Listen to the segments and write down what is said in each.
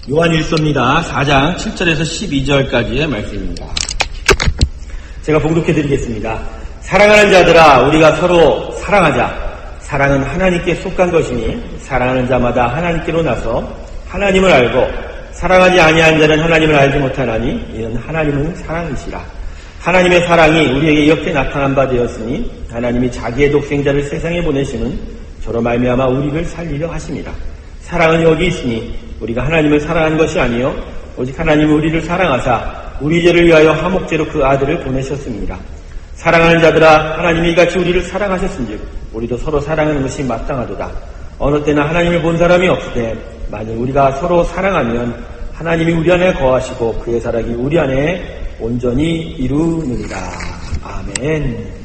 요한일서입니다. 4장 7절에서 12절까지의 말씀입니다. 제가 봉독해 드리겠습니다. 사랑하는 자들아, 우리가 서로 사랑하자. 사랑은 하나님께 속한 것이니 사랑하는 자마다 하나님께로 나서 하나님을 알고 사랑하지 아니한 자는 하나님을 알지 못하나니 이는 하나님은 사랑이시라. 하나님의 사랑이 우리에게 이렇게 나타난 바 되었으니 하나님이 자기의 독생자를 세상에 보내시는 저로 말미암아 우리를 살리려 하심이라. 사랑은 여기 있으니 우리가 하나님을 사랑한 것이 아니요 오직 하나님이 우리를 사랑하사 우리 죄를 위하여 화목제로 그 아들을 보내셨습니다. 사랑하는 자들아, 하나님이 이같이 우리를 사랑하셨은즉 우리도 서로 사랑하는 것이 마땅하도다. 어느 때나 하나님을 본 사람이 없으되 만일 우리가 서로 사랑하면 하나님이 우리 안에 거하시고 그의 사랑이 우리 안에 온전히 이루느니라. 아멘.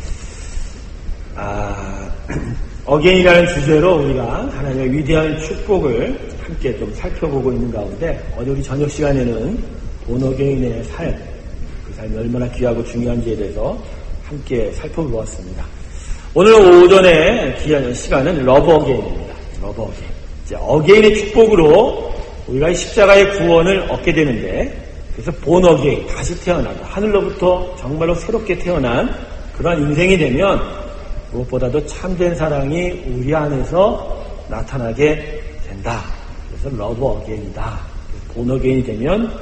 어게인이라는 주제로 우리가 하나님의 위대한 축복을 함께 좀 살펴보고 있는 가운데 오늘 우리 저녁 시간에는 본어게인의 삶, 그 삶이 얼마나 귀하고 중요한지에 대해서 함께 살펴보았습니다. 오늘 오전에 귀한 시간은 러브어게인입니다. 러브어게인. 이제 어게인의 축복으로 우리가 십자가의 구원을 얻게 되는데, 그래서 본어게인, 다시 태어나다, 하늘로부터 정말로 새롭게 태어난 그러한 인생이 되면 무엇보다도 참된 사랑이 우리 안에서 나타나게 된다. 그래서 러브어게인이다. 본어게인이 되면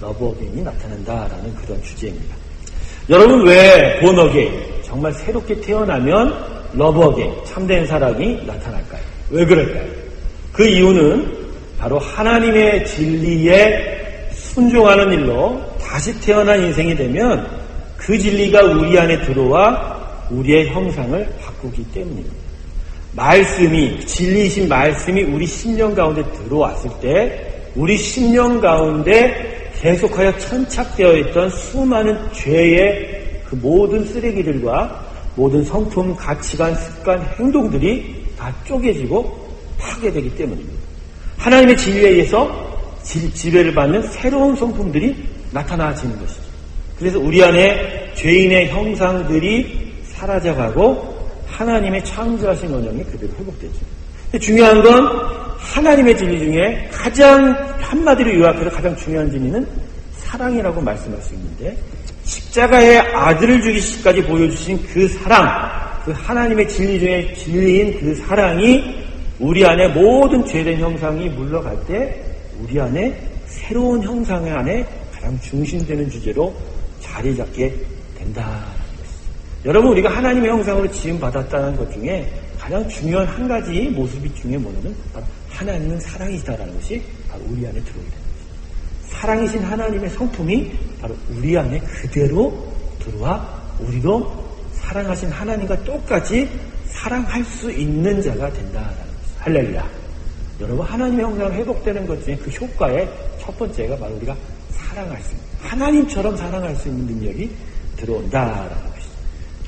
러브어게인이 나타난다라는 그런 주제입니다. 여러분, 왜 본어게인, 정말 새롭게 태어나면 러브어게인, 참된 사랑이 나타날까요? 왜 그럴까요? 그 이유는 바로 하나님의 진리에 순종하는 일로 다시 태어난 인생이 되면 그 진리가 우리 안에 들어와 우리의 형상을 바꾸기 때문입니다. 말씀이, 진리이신 말씀이 우리 심령 가운데 들어왔을 때 우리 심령 가운데 계속하여 천착되어 있던 수많은 죄의 그 모든 쓰레기들과 모든 성품, 가치관, 습관, 행동들이 다 쪼개지고 파괴되기 때문입니다. 하나님의 진리에 의해서 지배를 받는 새로운 성품들이 나타나지는 것이죠. 그래서 우리 안에 죄인의 형상들이 사라져가고 하나님의 창조하신 원형이 그대로 회복되죠. 근데 중요한 건 하나님의 진리 중에 가장 한마디로 요약해서 가장 중요한 진리는 사랑이라고 말씀할 수 있는데, 십자가의 아들을 주기까지 보여주신 그 사랑, 그 하나님의 진리 중에 진리인 그 사랑이 우리 안에 모든 죄된 형상이 물러갈 때 우리 안에 새로운 형상 안에 가장 중심되는 주제로 자리 잡게 된다는 것이죠. 여러분, 우리가 하나님의 형상으로 지음받았다는 것 중에 가장 중요한 한 가지 모습이 중에 뭐냐면 바로 하나님은 사랑이시다라는 것이 바로 우리 안에 들어오게 되는 것이죠. 사랑이신 하나님의 성품이 바로 우리 안에 그대로 들어와 우리도 사랑하신 하나님과 똑같이 사랑할 수 있는 자가 된다라는 것이죠. 할렐루야. 여러분, 하나님의 형상으로 회복되는 것 중에 그 효과의 첫 번째가 바로 우리가 사랑할 수 있는, 하나님처럼 사랑할 수 있는 능력이 들어온다라는 것이죠.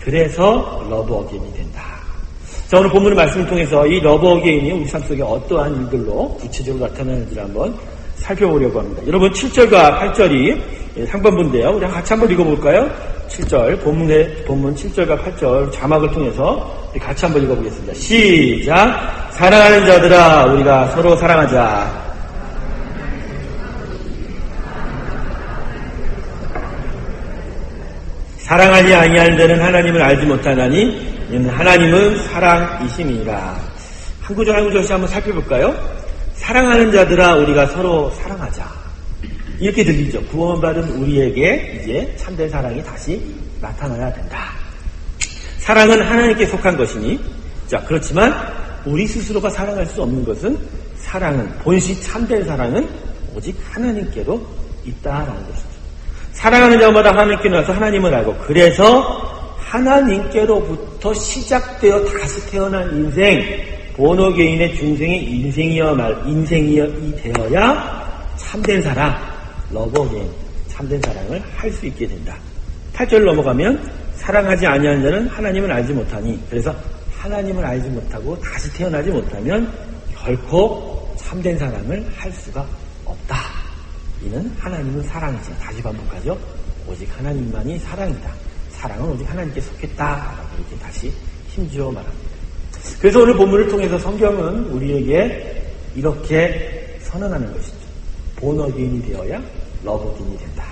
그래서 러브어게인이 된다. 자, 오늘 본문의 말씀을 통해서 이 러브어게인이 우리 삶 속에 어떠한 일들로 구체적으로 나타나는지를 한번 살펴보려고 합니다. 여러분, 7절과 8절이 상반부인데요. 우리 같이 한번 읽어볼까요? 7절, 본문 7절과 8절 자막을 통해서 같이 한번 읽어보겠습니다. 시작! 사랑하는 자들아, 우리가 서로 사랑하자. 사랑하지 아니하는 자는 하나님을 알지 못하나니 이는 하나님은 사랑이심이라. 한 구절 한 구절씩 한번 살펴볼까요? 사랑하는 자들아, 우리가 서로 사랑하자. 이렇게 들리죠. 구원받은 우리에게 이제 참된 사랑이 다시 나타나야 된다. 사랑은 하나님께 속한 것이니, 자, 그렇지만 우리 스스로가 사랑할 수 없는 것은, 사랑은, 본시 참된 사랑은 오직 하나님께로 있다라는 것이죠. 사랑하는 자마다 하나님께로 나서 하나님을 알고, 그래서 하나님께로부터 시작되어 다시 태어난 인생, 본어게인의 중생의 인생이 되어야 참된 사랑, 러브어게인, 참된 사랑을 할 수 있게 된다. 8절 넘어가면 사랑하지 아니하는 자는 하나님을 알지 못하니, 그래서 하나님을 알지 못하고 다시 태어나지 못하면 결코 참된 사랑을 할 수가 없다. 이는 하나님은 사랑이지. 다시 반복하죠. 오직 하나님만이 사랑이다. 사랑은 오직 하나님께 속했다라고 이렇게 다시 힘주어 말합니다. 그래서 오늘 본문을 통해서 성경은 우리에게 이렇게 선언하는 것이죠. 본어게인이 되어야 러버게인이 된다.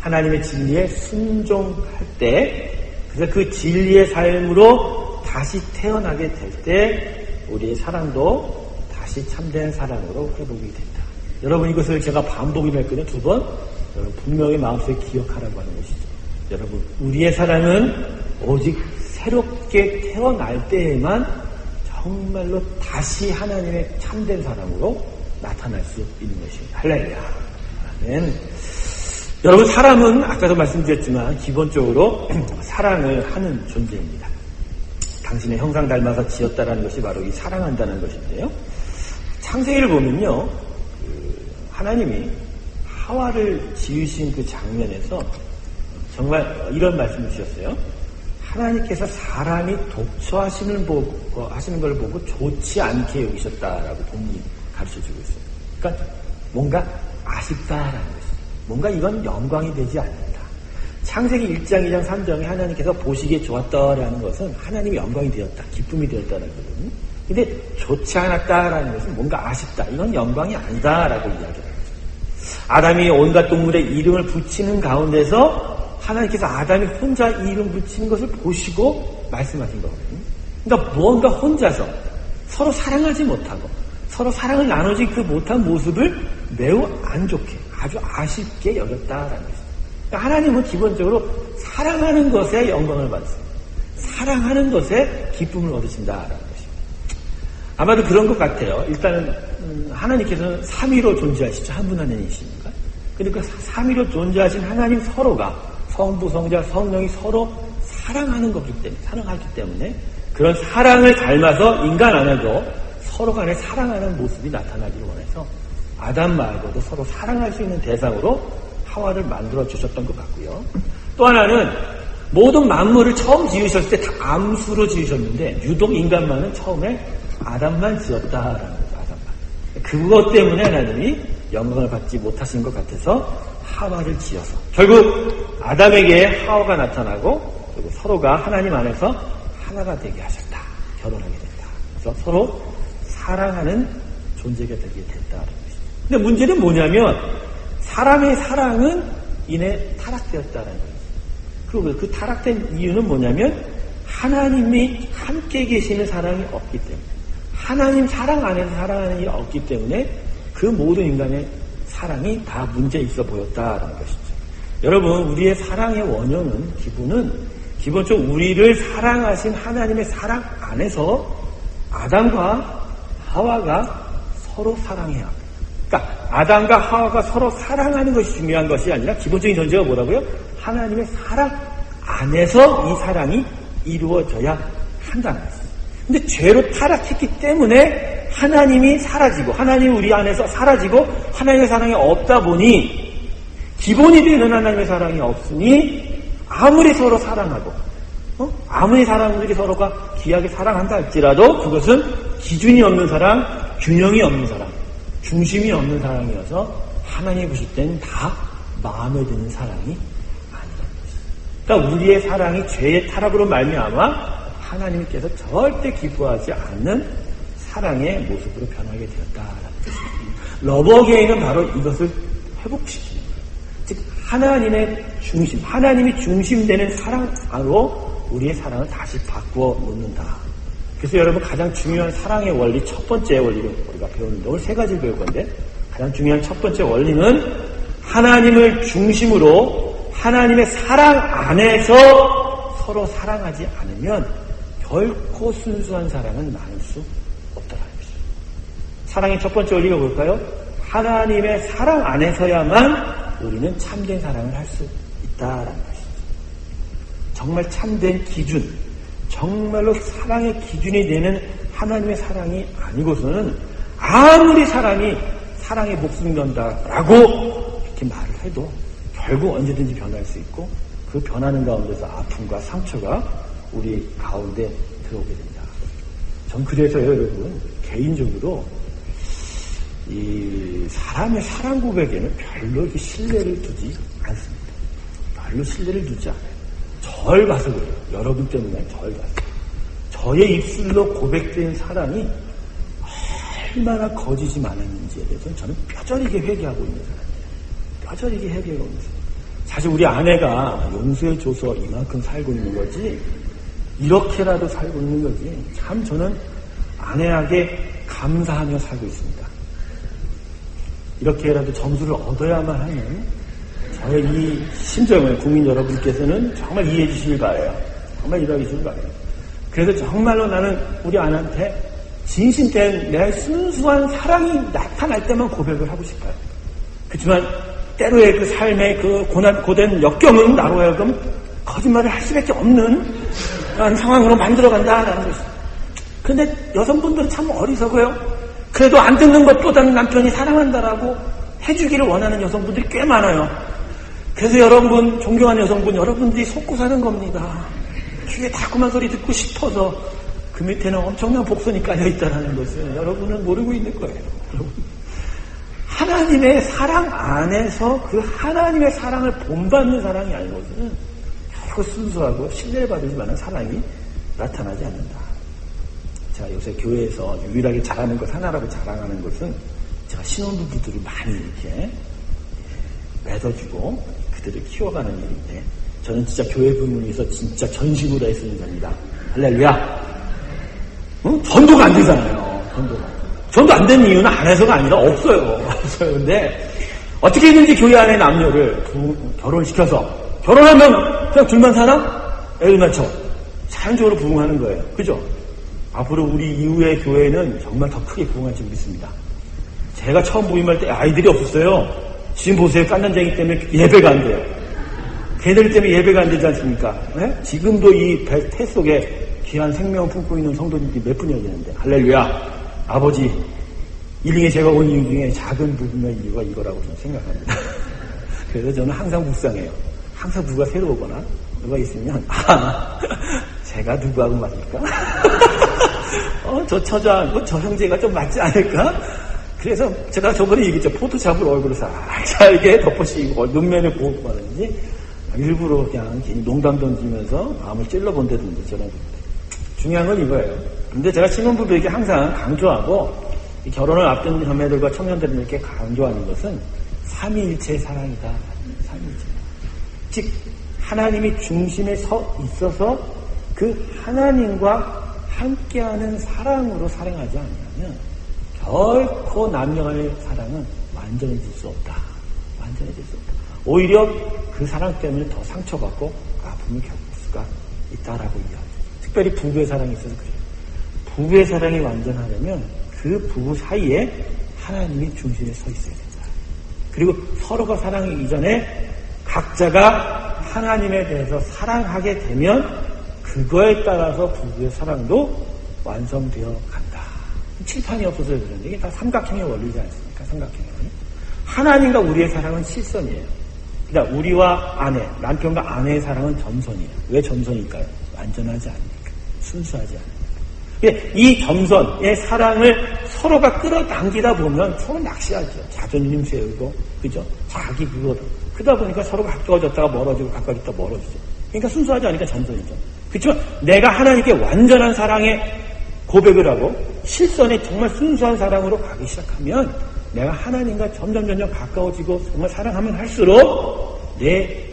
하나님의 진리에 순종할 때, 그래서 그 진리의 삶으로 다시 태어나게 될 때 우리의 사랑도 다시 참된 사랑으로 회복이 된다. 여러분, 이것을 제가 반복을 했거든요. 2번. 여러분 분명히 마음속에 기억하라고 하는 것이죠. 여러분, 우리의 사랑은 오직 새롭게 태어날 때에만 정말로 다시 하나님의 참된 사랑으로 나타날 수 있는 것입니다. 할렐루야. 아멘. 여러분, 사람은 아까도 말씀드렸지만 기본적으로 사랑을 하는 존재입니다. 당신의 형상 닮아서 지었다라는 것이 바로 이 사랑한다는 것인데요. 창세기를 보면요, 하나님이 하와를 지으신 그 장면에서 정말 이런 말씀을 주셨어요. 하나님께서 사람이 독처하시는 걸 보고 좋지 않게 여기셨다라고 본문이 가르쳐주고 있어요. 그러니까 뭔가 아쉽다라는 것이죠. 뭔가 이건 영광이 되지 않는다. 창세기 1장, 2장, 3장에 하나님께서 보시기에 좋았다라는 것은 하나님의 영광이 되었다, 기쁨이 되었다는 거거든요. 근데 좋지 않았다라는 것은 뭔가 아쉽다, 이건 영광이 아니다라고 이야기합니다. 아담이 온갖 동물의 이름을 붙이는 가운데서 하나님께서 아담이 혼자 이름 붙이는 것을 보시고 말씀하신 거거든요. 그러니까 무언가 혼자서 서로 사랑하지 못하고 서로 사랑을 나누지 못한 모습을 매우 안 좋게, 아주 아쉽게 여겼다라는 것입니다. 그러니까 하나님은 기본적으로 사랑하는 것에 영광을 받으세요. 사랑하는 것에 기쁨을 얻으신다라는 것입니다. 아마도 그런 것 같아요. 일단은 하나님께서는 삼위로 존재하시죠. 한 분 하나님이시니까. 그러니까 삼위로 존재하신 하나님 서로가 성부, 성자, 성령이 서로 사랑하는 것이기 때문에, 사랑하기 때문에 그런 사랑을 닮아서 인간 안에도 서로 간에 사랑하는 모습이 나타나기를 원해서 아담 말고도 서로 사랑할 수 있는 대상으로 하와를 만들어 주셨던 것 같고요. 또 하나는 모든 만물을 처음 지으셨을 때 다 암수로 지으셨는데 유독 인간만은 처음에 아담만 지었다라는 거죠. 아담만. 그것 때문에 하나님이 영광을 받지 못하신 것 같아서 하와를 지어서 결국 아담에게 하와가 나타나고 그리고 서로가 하나님 안에서 하나가 되게 하셨다. 결혼하게 됐다. 그래서 서로 사랑하는 존재가 되게 됐다는 것이죠. 근데 문제는 뭐냐면 사람의 사랑은 이내 타락되었다는 거예요. 그리고 그 타락된 이유는 뭐냐면 하나님이 함께 계시는 사랑이 없기 때문에, 하나님 사랑 안에서 사랑하는 일이 없기 때문에 그 모든 인간의 사랑이 다 문제 있어 보였다라는 것이죠. 여러분, 우리의 사랑의 원형은 기본적으로 우리를 사랑하신 하나님의 사랑 안에서 아담과 하와가 서로 사랑해야 합니다. 그러니까 아담과 하와가 서로 사랑하는 것이 중요한 것이 아니라 기본적인 전제가 뭐라고요? 하나님의 사랑 안에서 이 사랑이 이루어져야 한다는 것입니다. 근데 죄로 타락했기 때문에 하나님이 사라지고 하나님이 우리 안에서 사라지고 하나님의 사랑이 없다 보니 기본이 되는 하나님의 사랑이 없으니 아무리 서로 사랑하고 아무리 사람들이 서로가 귀하게 사랑한다 할지라도 그것은 기준이 없는 사랑, 균형이 없는 사랑, 중심이 없는 사랑이어서 하나님이 보실 때는 다 마음에 드는 사랑이 아니라는 것입니다. 그러니까 우리의 사랑이 죄의 타락으로 말미암아 하나님께서 절대 기뻐하지 않는 사랑의 모습으로 변하게 되었다라는 것입니다. 러버게인은 바로 이것을 회복시키는 거예요. 즉 하나님의 중심, 하나님이 중심되는 사랑으로 우리의 사랑을 다시 바꾸어 놓는다. 그래서 여러분 가장 중요한 사랑의 원리, 첫 번째 원리를 우리가 배우는데 오늘 3가지를 배울 건데 가장 중요한 첫 번째 원리는 하나님을 중심으로 하나님의 사랑 안에서 서로 사랑하지 않으면 결코 순수한 사랑은 나눌 수 없다는 것이죠. 사랑의 첫 번째 원리가 뭘까요? 하나님의 사랑 안에서야만 우리는 참된 사랑을 할 수 있다라는 것이죠. 정말 참된 기준, 정말로 사랑의 기준이 되는 하나님의 사랑이 아니고서는 아무리 사람이 사랑에 목숨이 건다라고 이렇게 말을 해도 결국 언제든지 변할 수 있고 그 변하는 가운데서 아픔과 상처가 우리 가운데 들어오게 된다. 전 그래서요, 여러분, 개인적으로 이 사람의 사랑 고백에는 별로 이렇게 신뢰를 두지 않습니다. 별로 신뢰를 두지 않아요. 절 봐서 그래요. 여러분 때문에 절 봐서. 저의 입술로 고백된 사랑이 얼마나 거짓이 많았는지에 대해서는 저는 뼈저리게 회개하고 있는 사람이에요. 뼈저리게 회개하고 있는 사람. 사실 우리 아내가 용서해줘서 이만큼 살고 있는 거지, 이렇게라도 살고 있는 거지, 참 저는 아내에게 감사하며 살고 있습니다. 이렇게라도 점수를 얻어야만 하는 저의 이 심정을 국민 여러분께서는 정말 이해해 주시길 바라요. 정말 이해해 주시길 바라요. 그래서 정말로 나는 우리 아내한테 진심된 내 순수한 사랑이 나타날 때만 고백을 하고 싶어요. 그렇지만 때로의 그 삶의 그 고된 역경은 나로 하여금 거짓말을 할 수밖에 없는 상황으로 만들어간다라는 것이죠. 그런데 여성분들은 참 어리석어요. 그래도 안 듣는 것보다는 남편이 사랑한다라고 해주기를 원하는 여성분들이 꽤 많아요. 그래서 여러분, 존경하는 여성분, 여러분들이 속고 사는 겁니다. 귀에 달콤한 소리 듣고 싶어서 그 밑에는 엄청난 복선이 깔려있다는 것을 여러분은 모르고 있는 거예요. 하나님의 사랑 안에서 그 하나님의 사랑을 본받는 사랑이 아니고서는 결코 순수하고 신뢰를 받을 만한 사랑이 나타나지 않는다. 제가 요새 교회에서 유일하게 잘하는 것 하나라고 자랑하는 것은 제가 신혼부부들을 많이 이렇게 맺어주고 그들을 키워가는 일인데, 저는 진짜 교회 부문을 위해서 진짜 전심으로 애쓰는 겁니다. 할렐루야. 전도가 안 되잖아요. 전도 안 되는 이유는 안 해서가 아니라 없어요. 근데 어떻게 했는지 교회 안에 남녀를 결혼시켜서, 결혼하면 그냥 둘만 살아? 애들 낳죠. 자연적으로 부흥하는 거예요. 그죠? 앞으로 우리 이후의 교회는 정말 더 크게 부흥할 줄 믿습니다. 제가 처음 부임할 때 아이들이 없었어요. 지금 보세요. 깐난쟁이 때문에 예배가 안 돼요. 걔들 때문에 예배가 안 되지 않습니까? 네? 지금도 이 태 속에 귀한 생명을 품고 있는 성도님들이 몇 분이나 되는데, 할렐루야. 아버지, 1링에 제가 온 이유 중에 작은 부분의 이유가 이거라고 저는 생각합니다. 그래서 저는 항상 묵상해요. 항상 누가 새로 오거나 누가 있으면, 제가 누구하고 맞을까? 저 처자하고 저 형제가 좀 맞지 않을까? 그래서 제가 저번에 얘기했죠. 포토샵으로 얼굴을 살게 덮어씌고 눈매를 보고 하는지, 일부러 그냥 농담 던지면서 마음을 찔러본다든지 저런. 중요한 건 이거예요. 근데 제가 신혼부부에게 항상 강조하고, 이 결혼을 앞둔 자매들과 청년들에게 강조하는 것은 삼위일체의 사랑이다. 삼위일체. 즉 하나님이 중심에 서 있어서 그 하나님과 함께하는 사랑으로 사랑하지 않으면 결코 남녀 간의 사랑은 완전해질 수 없다. 완전해질 수 없다. 오히려 그 사랑 때문에 더 상처받고 아픔을 겪을 수가 있다라고 이야기합니다. 특별히 부부의 사랑이 있어서 그래요. 부부의 사랑이 완전하려면 그 부부 사이에 하나님이 중심에 서 있어야 된다. 그리고 서로가 사랑하기 이전에 각자가 하나님에 대해서 사랑하게 되면 그거에 따라서 부부의 사랑도 완성되어 간다. 칠판이 없어서 그런데 이게 다 삼각형의 원리지 않습니까? 삼각형의 원리. 하나님과 우리의 사랑은 실선이에요. 그러니까 우리와 아내, 남편과 아내의 사랑은 점선이에요. 왜 점선일까요? 완전하지 않으니까. 순수하지 않으니까. 이 점선의 사랑을 서로가 끌어당기다 보면 서로 낚시하죠. 자존심 세우고, 그죠? 자기 그거. 그러다 보니까 서로가 가까워졌다가 멀어지고 가까워졌다가 멀어지죠. 그러니까 순수하지 않으니까 점선이죠. 그렇지만 내가 하나님께 완전한 사랑의 고백을 하고 실선에 정말 순수한 사랑으로 가기 시작하면 내가 하나님과 점점 가까워지고 정말 사랑하면 할수록 내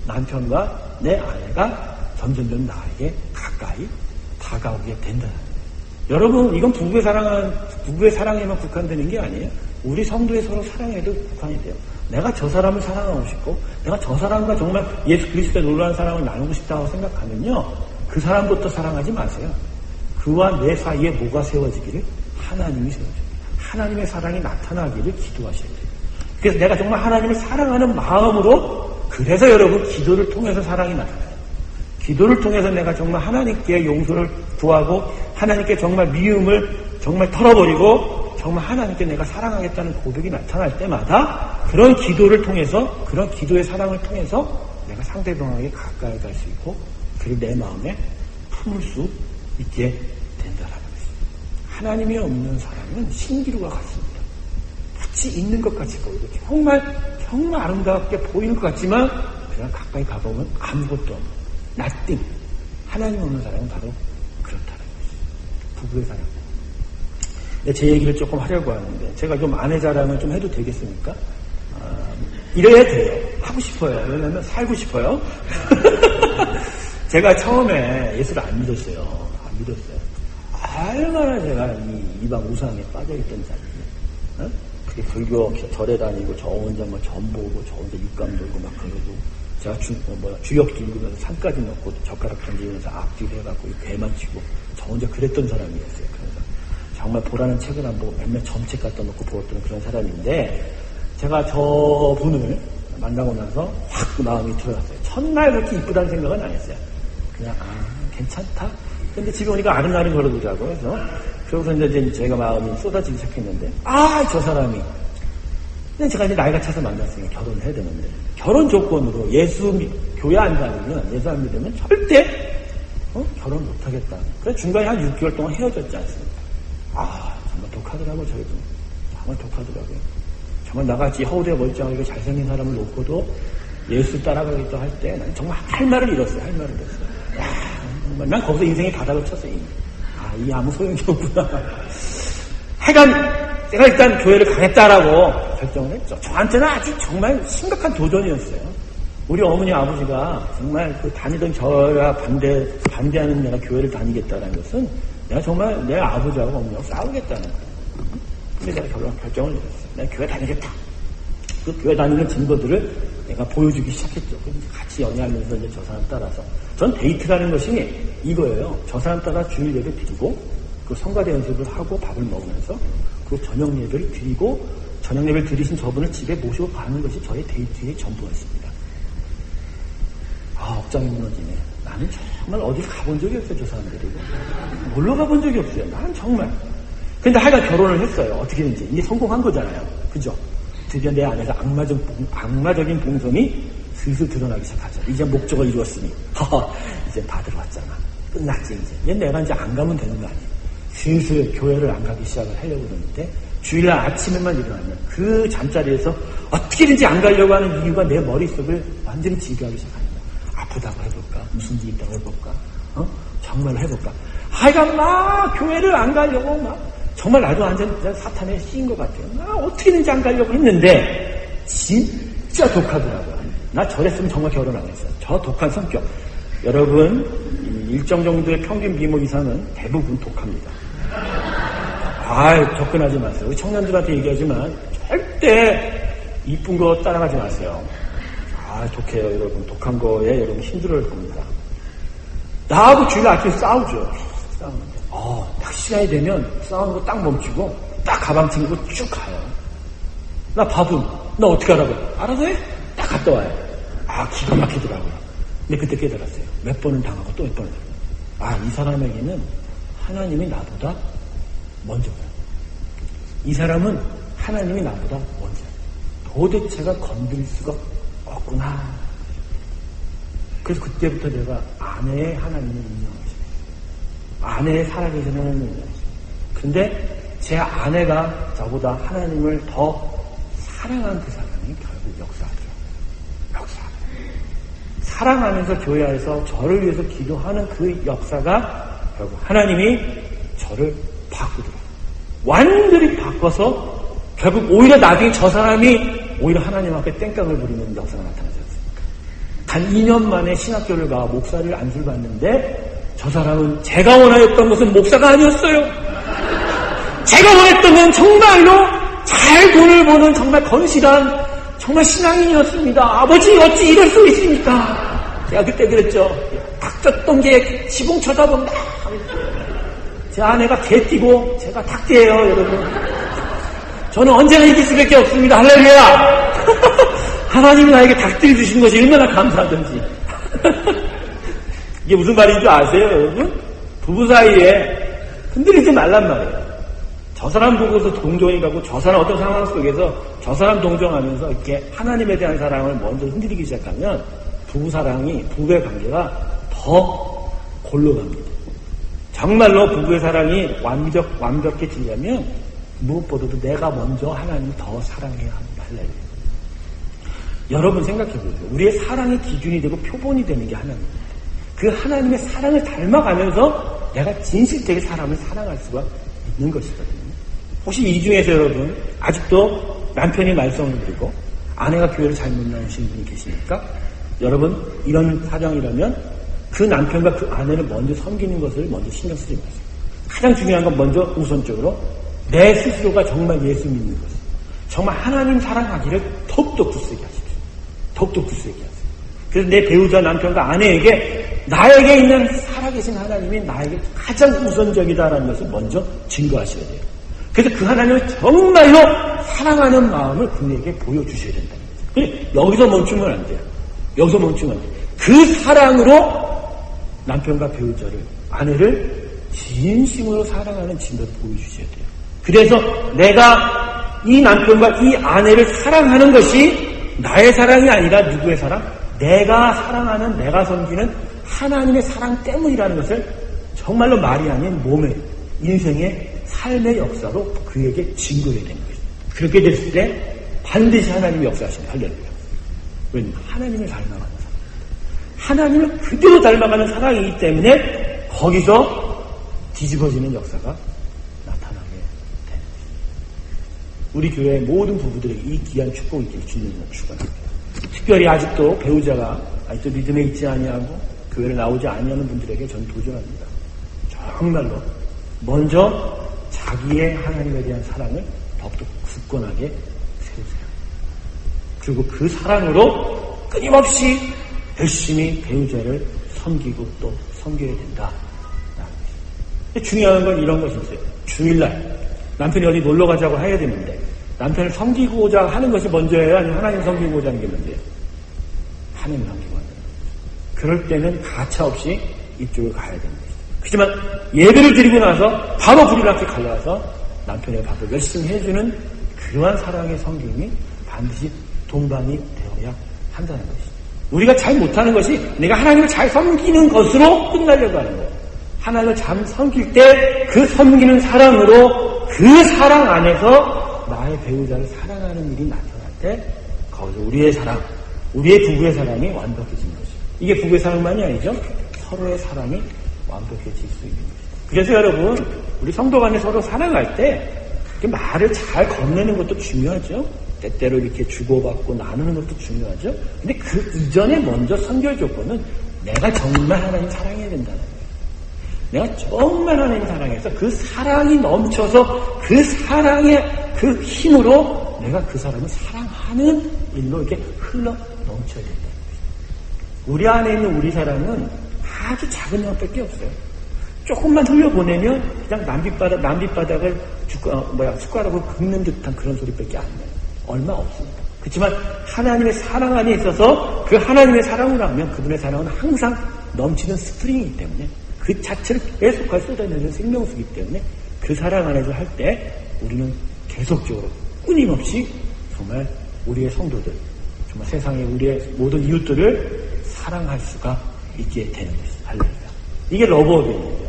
남편과 내 아내가 점점 나에게 가까이 다가오게 된다는 거예요. 여러분, 이건 부부의 사랑에만 국한되는 게 아니에요. 우리 성도의 서로 사랑에도 국한이 돼요. 내가 저 사람을 사랑하고 싶고 내가 저 사람과 정말 예수 그리스도의 놀라운 사랑을 나누고 싶다고 생각하면요, 그 사람부터 사랑하지 마세요. 그와 내 사이에 뭐가 세워지기를 하나님이 세워줘요. 하나님의 사랑이 나타나기를 기도하셔야 돼요. 그래서 내가 정말 하나님을 사랑하는 마음으로, 그래서 여러분 기도를 통해서 사랑이 나타나요. 기도를 통해서 내가 정말 하나님께 용서를 구하고 하나님께 정말 미움을 정말 털어버리고 정말 하나님께 내가 사랑하겠다는 고백이 나타날 때마다 그런 기도를 통해서, 그런 기도의 사랑을 통해서 내가 상대방에게 가까이 갈 수 있고 그리고 내 마음에 품을 수 있게 된다라는 것입니다. 하나님이 없는 사랑은 신기루와 같습니다. 마치 있는 것 같이 보이고 정말 아름답게 보이는 것 같지만 그냥 가까이 가보면 아무것도 없는 nothing. 하나님 없는 사랑은 바로 그렇다는 것입니다. 부부의 사랑. 제 얘기를 조금 하려고 하는데, 제가 좀 아내 자랑을 좀 해도 되겠습니까? 이래야 돼요. 하고 싶어요. 왜냐면 살고 싶어요. 제가 처음에 예수를 안 믿었어요. 안 믿었어요. 얼마나 제가 이방 우상에 빠져있던 자리에. 그게 불교 절에 다니고, 저 혼자 뭐 전 보고, 저 혼자 육감 들고 막 그러고, 제가 주역 들고면서 산까지 넣고, 젓가락 던지면서 앞뒤로 해갖고, 괴만 치고, 저 혼자 그랬던 사람이었어요. 그래서 정말 보라는 책을 안 보고 몇몇 점책 갖다 놓고 보았던 그런 사람인데, 제가 저 분을 만나고 나서 확 마음이 들어갔어요. 첫날 그렇게 이쁘다는 생각은 안 했어요. 그냥, 괜찮다? 근데 집에 오니까 아른아른 걸어두더라고요. 그래서 이제 제가 마음이 쏟아지기 시작했는데, 저 사람이. 근데 제가 이제 나이가 차서 만났으니까 결혼을 해야 되는데, 결혼 조건으로 교회 안 다니면, 예수 안 믿으면 절대, 결혼 못 하겠다. 그래서 중간에 한 6개월 동안 헤어졌지 않습니까? 정말 독하더라고요, 저희도. 정말 독하더라고요. 정말 나같이 허우대 멀쩡하고 잘생긴 사람을 놓고도 예수 따라가겠다 할 때, 난 정말 할 말을 잃었어요, 정말 난 거기서 인생의 바닥을 쳤어요, 이미. 이 아무 소용이 없구나. 하여간, 내가 일단 교회를 가겠다라고 결정을 했죠. 저한테는 아주 정말 심각한 도전이었어요. 우리 어머니 아버지가 정말 그 다니던 저와 반대하는 내가 교회를 다니겠다는 것은 내가 정말 내 아버지하고 어머니하고 싸우겠다는 거예요. 근데 내가 결정을 내렸어요. 내가 교회 다니겠다. 그 교회 다니는 증거들을 내가 보여주기 시작했죠. 그래서 같이 연애하면서 이제 저 사람 따라서. 전 데이트라는 것이 이거예요. 저 사람 따라 주일 예배 드리고, 그 성가대 연습을 하고 밥을 먹으면서, 그 저녁 예배를 드리고, 저녁 예배를 드리신 저분을 집에 모시고 가는 것이 저의 데이트의 전부였습니다. 억장이 무너지네. 나는 정말 어디를 가본 적이 없어요, 저 사람들이고. 놀러 가본 적이 없어요. 난 정말. 근데 하여간 결혼을 했어요. 어떻게든지. 이게 성공한 거잖아요. 그죠? 드디어 내 안에서 악마적인 본성이 슬슬 드러나기 시작하죠. 이제 목적을 이루었으니. 이제 다 들어왔잖아. 끝났지, 이제. 내가 이제 안 가면 되는 거 아니에요. 슬슬 교회를 안 가기 시작을 하려고 그러는데, 주일날 아침에만 일어나면 그 잠자리에서 어떻게든지 안 가려고 하는 이유가 내 머릿속을 완전히 지배하기 시작합니다. 아프다고 해볼까? 무슨 일 있다고 해볼까? 정말로 해볼까? 하여간 막 교회를 안 가려고 정말 나도 완전 사탄에 씌인 것 같아요. 어떻게든지 안 가려고 했는데 진짜 독하더라고요. 나 저랬으면 정말 결혼 안 했어요. 저 독한 성격. 여러분, 일정 정도의 평균 미모 이상은 대부분 독합니다. 접근하지 마세요. 우리 청년들한테 얘기하지만 절대 이쁜 거 따라가지 마세요. 독해요, 여러분. 독한 거에 여러분 힘들어할 겁니다. 나하고 주일 아침에 싸우죠. 싸우는데. 딱 시간이 되면 싸우는 거 딱 멈추고 딱 가방 챙기고 쭉 가요. 나 밥은 나 어떻게 하라고? 알아서 해? 딱 갔다 와요. 기가 막히더라고요. 근데 그때 깨달았어요. 몇 번은 당하고 또 몇 번은 당하고. 이 사람에게는 하나님이 나보다 먼저다. 이 사람은 하나님이 나보다 먼저. 도대체가 건드릴 수가 없구나. 그래서 그때부터 제가 아내의 하나님을 인정하셨어요. 아내의 살아계신 하나님을 인정하셨어요. 근데 제 아내가 저보다 하나님을 더 사랑한 그 사람이 결국 역사하죠. 사랑하면서 교회에서 저를 위해서 기도하는 그 역사가 결국 하나님이 저를 바꾸더라고요. 완전히 바꿔서 결국 오히려 나중에 저 사람이 오히려 하나님 앞에 땡깡을 부리는 역사가 나타나지 않습니까? 단 2년 만에 신학교를 가 목사를 안수를 받는데 저 사람은 제가 원하였던 것은 목사가 아니었어요. 제가 원했던 건 정말로 잘 돈을 버는 정말 건실한 정말 신앙인이었습니다. 아버지 어찌 이럴 수 있습니까? 제가 그때 그랬죠. 닭젖던 게 지붕 쳐다본다. 제 아내가 개띠고 제가 닭띠예요, 여러분. 저는 언제나 이길 수밖에 없습니다. 할렐루야. 하나님이 나에게 닭띠를 주신 것이 얼마나 감사하든지. 이게 무슨 말인 줄 아세요, 여러분? 부부 사이에 흔들리지 말란 말이에요. 저 사람 보고서 동정이 가고 저 사람 어떤 상황 속에서 저 사람 동정하면서 이렇게 하나님에 대한 사랑을 먼저 흔들리기 시작하면 부부의 관계가 더 골로 갑니다. 정말로 부부의 사랑이 완벽해지려면 무엇보다도 내가 먼저 하나님을 더 사랑해야 합니다. 할렐루야. 여러분 생각해보세요. 우리의 사랑의 기준이 되고 표본이 되는 게 하나님입니다. 그 하나님의 사랑을 닮아가면서 내가 진실되게 사람을 사랑할 수가 있는 것이거든요. 혹시 이 중에서 여러분 아직도 남편이 말썽을 부리고 아내가 교회를 잘못 나오시는 분이 계십니까? 여러분 이런 사정이라면 그 남편과 그 아내를 먼저 섬기는 것을 먼저 신경 쓰지 마세요. 가장 중요한 건 먼저 우선적으로 내 스스로가 정말 예수 믿는 것, 정말 하나님 사랑하기를 더욱더 굳세게 하십시오. 더욱더 굳세게 하세요. 그래서 내 배우자 남편과 아내에게 나에게 있는 살아계신 하나님이 나에게 가장 우선적이다라는 것을 먼저 증거하셔야 돼요. 그래서 그 하나님을 정말로 사랑하는 마음을 그에게 보여주셔야 된다는 거죠. 그래, 여기서 멈추면 안 돼요. 여기서 멈추면 안 돼요. 그 사랑으로 남편과 배우자를, 아내를 진심으로 사랑하는 진도를 보여주셔야 돼요. 그래서 내가 이 남편과 이 아내를 사랑하는 것이 나의 사랑이 아니라 누구의 사랑? 내가 사랑하는, 내가 섬기는 하나님의 사랑 때문이라는 것을 정말로 말이 아닌 몸의, 인생의 삶의 역사로 그에게 증거해야 되는 거죠. 그렇게 됐을 때 반드시 하나님이 역사하십니다. 할렐루야. 왜냐하면 하나님을 닮아가는 사랑. 하나님을 그대로 닮아가는 사랑이기 때문에 거기서 뒤집어지는 역사가 나타나게 되는 것입니다. 우리 교회의 모든 부부들에게 이 귀한 축복이 있기를 주님을 축원합니다. 특별히 아직도 배우자가 아직도 믿음에 있지 아니하고 교회를 나오지 아니하는 분들에게 전 도전합니다. 정말로 먼저 자기의 하나님에 대한 사랑을 더욱더 굳건하게 세우세요. 그리고 그 사랑으로 끊임없이 열심히 배우자를 섬기고 또 섬겨야 된다. 중요한 건 이런 것이 있어요. 주일날 남편이 어디 놀러 가자고 해야 되는데 남편을 섬기고자 하는 것이 먼저예요? 아니면 하나님 섬기고자 하는 게 먼저예요? 하나님 섬기고 하는 거예요. 그럴 때는 가차없이 이쪽을 가야 됩니다. 그렇지만 예배를 드리고 나서 바로 불이 나게 갈라서 남편의 밥을 열심히 해주는 그러한 사랑의 섬김이 반드시 동반이 되어야 한다는 것이죠. 우리가 잘 못하는 것이 내가 하나님을 잘 섬기는 것으로 끝나려고 하는 거예요. 하나님을 잘 섬길 때 그 섬기는 사랑으로 그 사랑 안에서 나의 배우자를 사랑하는 일이 나타날 때 거기서 우리의 사랑, 우리의 부부의 사랑이 완벽해지는 것이죠. 이게 부부의 사랑만이 아니죠. 서로의 사랑이 완벽해질 수 있는 것이죠. 그래서 여러분 우리 성도 간에 서로 사랑할 때 말을 잘 건네는 것도 중요하죠. 때때로 이렇게 주고받고 나누는 것도 중요하죠. 근데 그 이전에 먼저 선결 조건은 내가 정말 하나님 사랑해야 된다는 거예요. 내가 정말 하나님 사랑해서 그 사랑이 넘쳐서 그 사랑의 그 힘으로 내가 그 사람을 사랑하는 일로 이렇게 흘러 넘쳐야 된다는 거예요. 우리 안에 있는 우리 사랑은 아주 작은 영역밖에 없어요. 조금만 흘려보내면 그냥 남빗바닥을 숟가락으로 긁는 듯한 그런 소리밖에 안 나요. 얼마 없습니다. 그렇지만 하나님의 사랑 안에 있어서 그 하나님의 사랑을 하면 그분의 사랑은 항상 넘치는 스프링이기 때문에 그 자체를 계속할 쏟아내는 생명수이기 때문에 그 사랑 안에서 할 때 우리는 계속적으로 끊임없이 정말 우리의 성도들, 정말 세상의 우리의 모든 이웃들을 사랑할 수가 있게 되는 것입니다. 할렐루야. 이게 러브어게인이죠.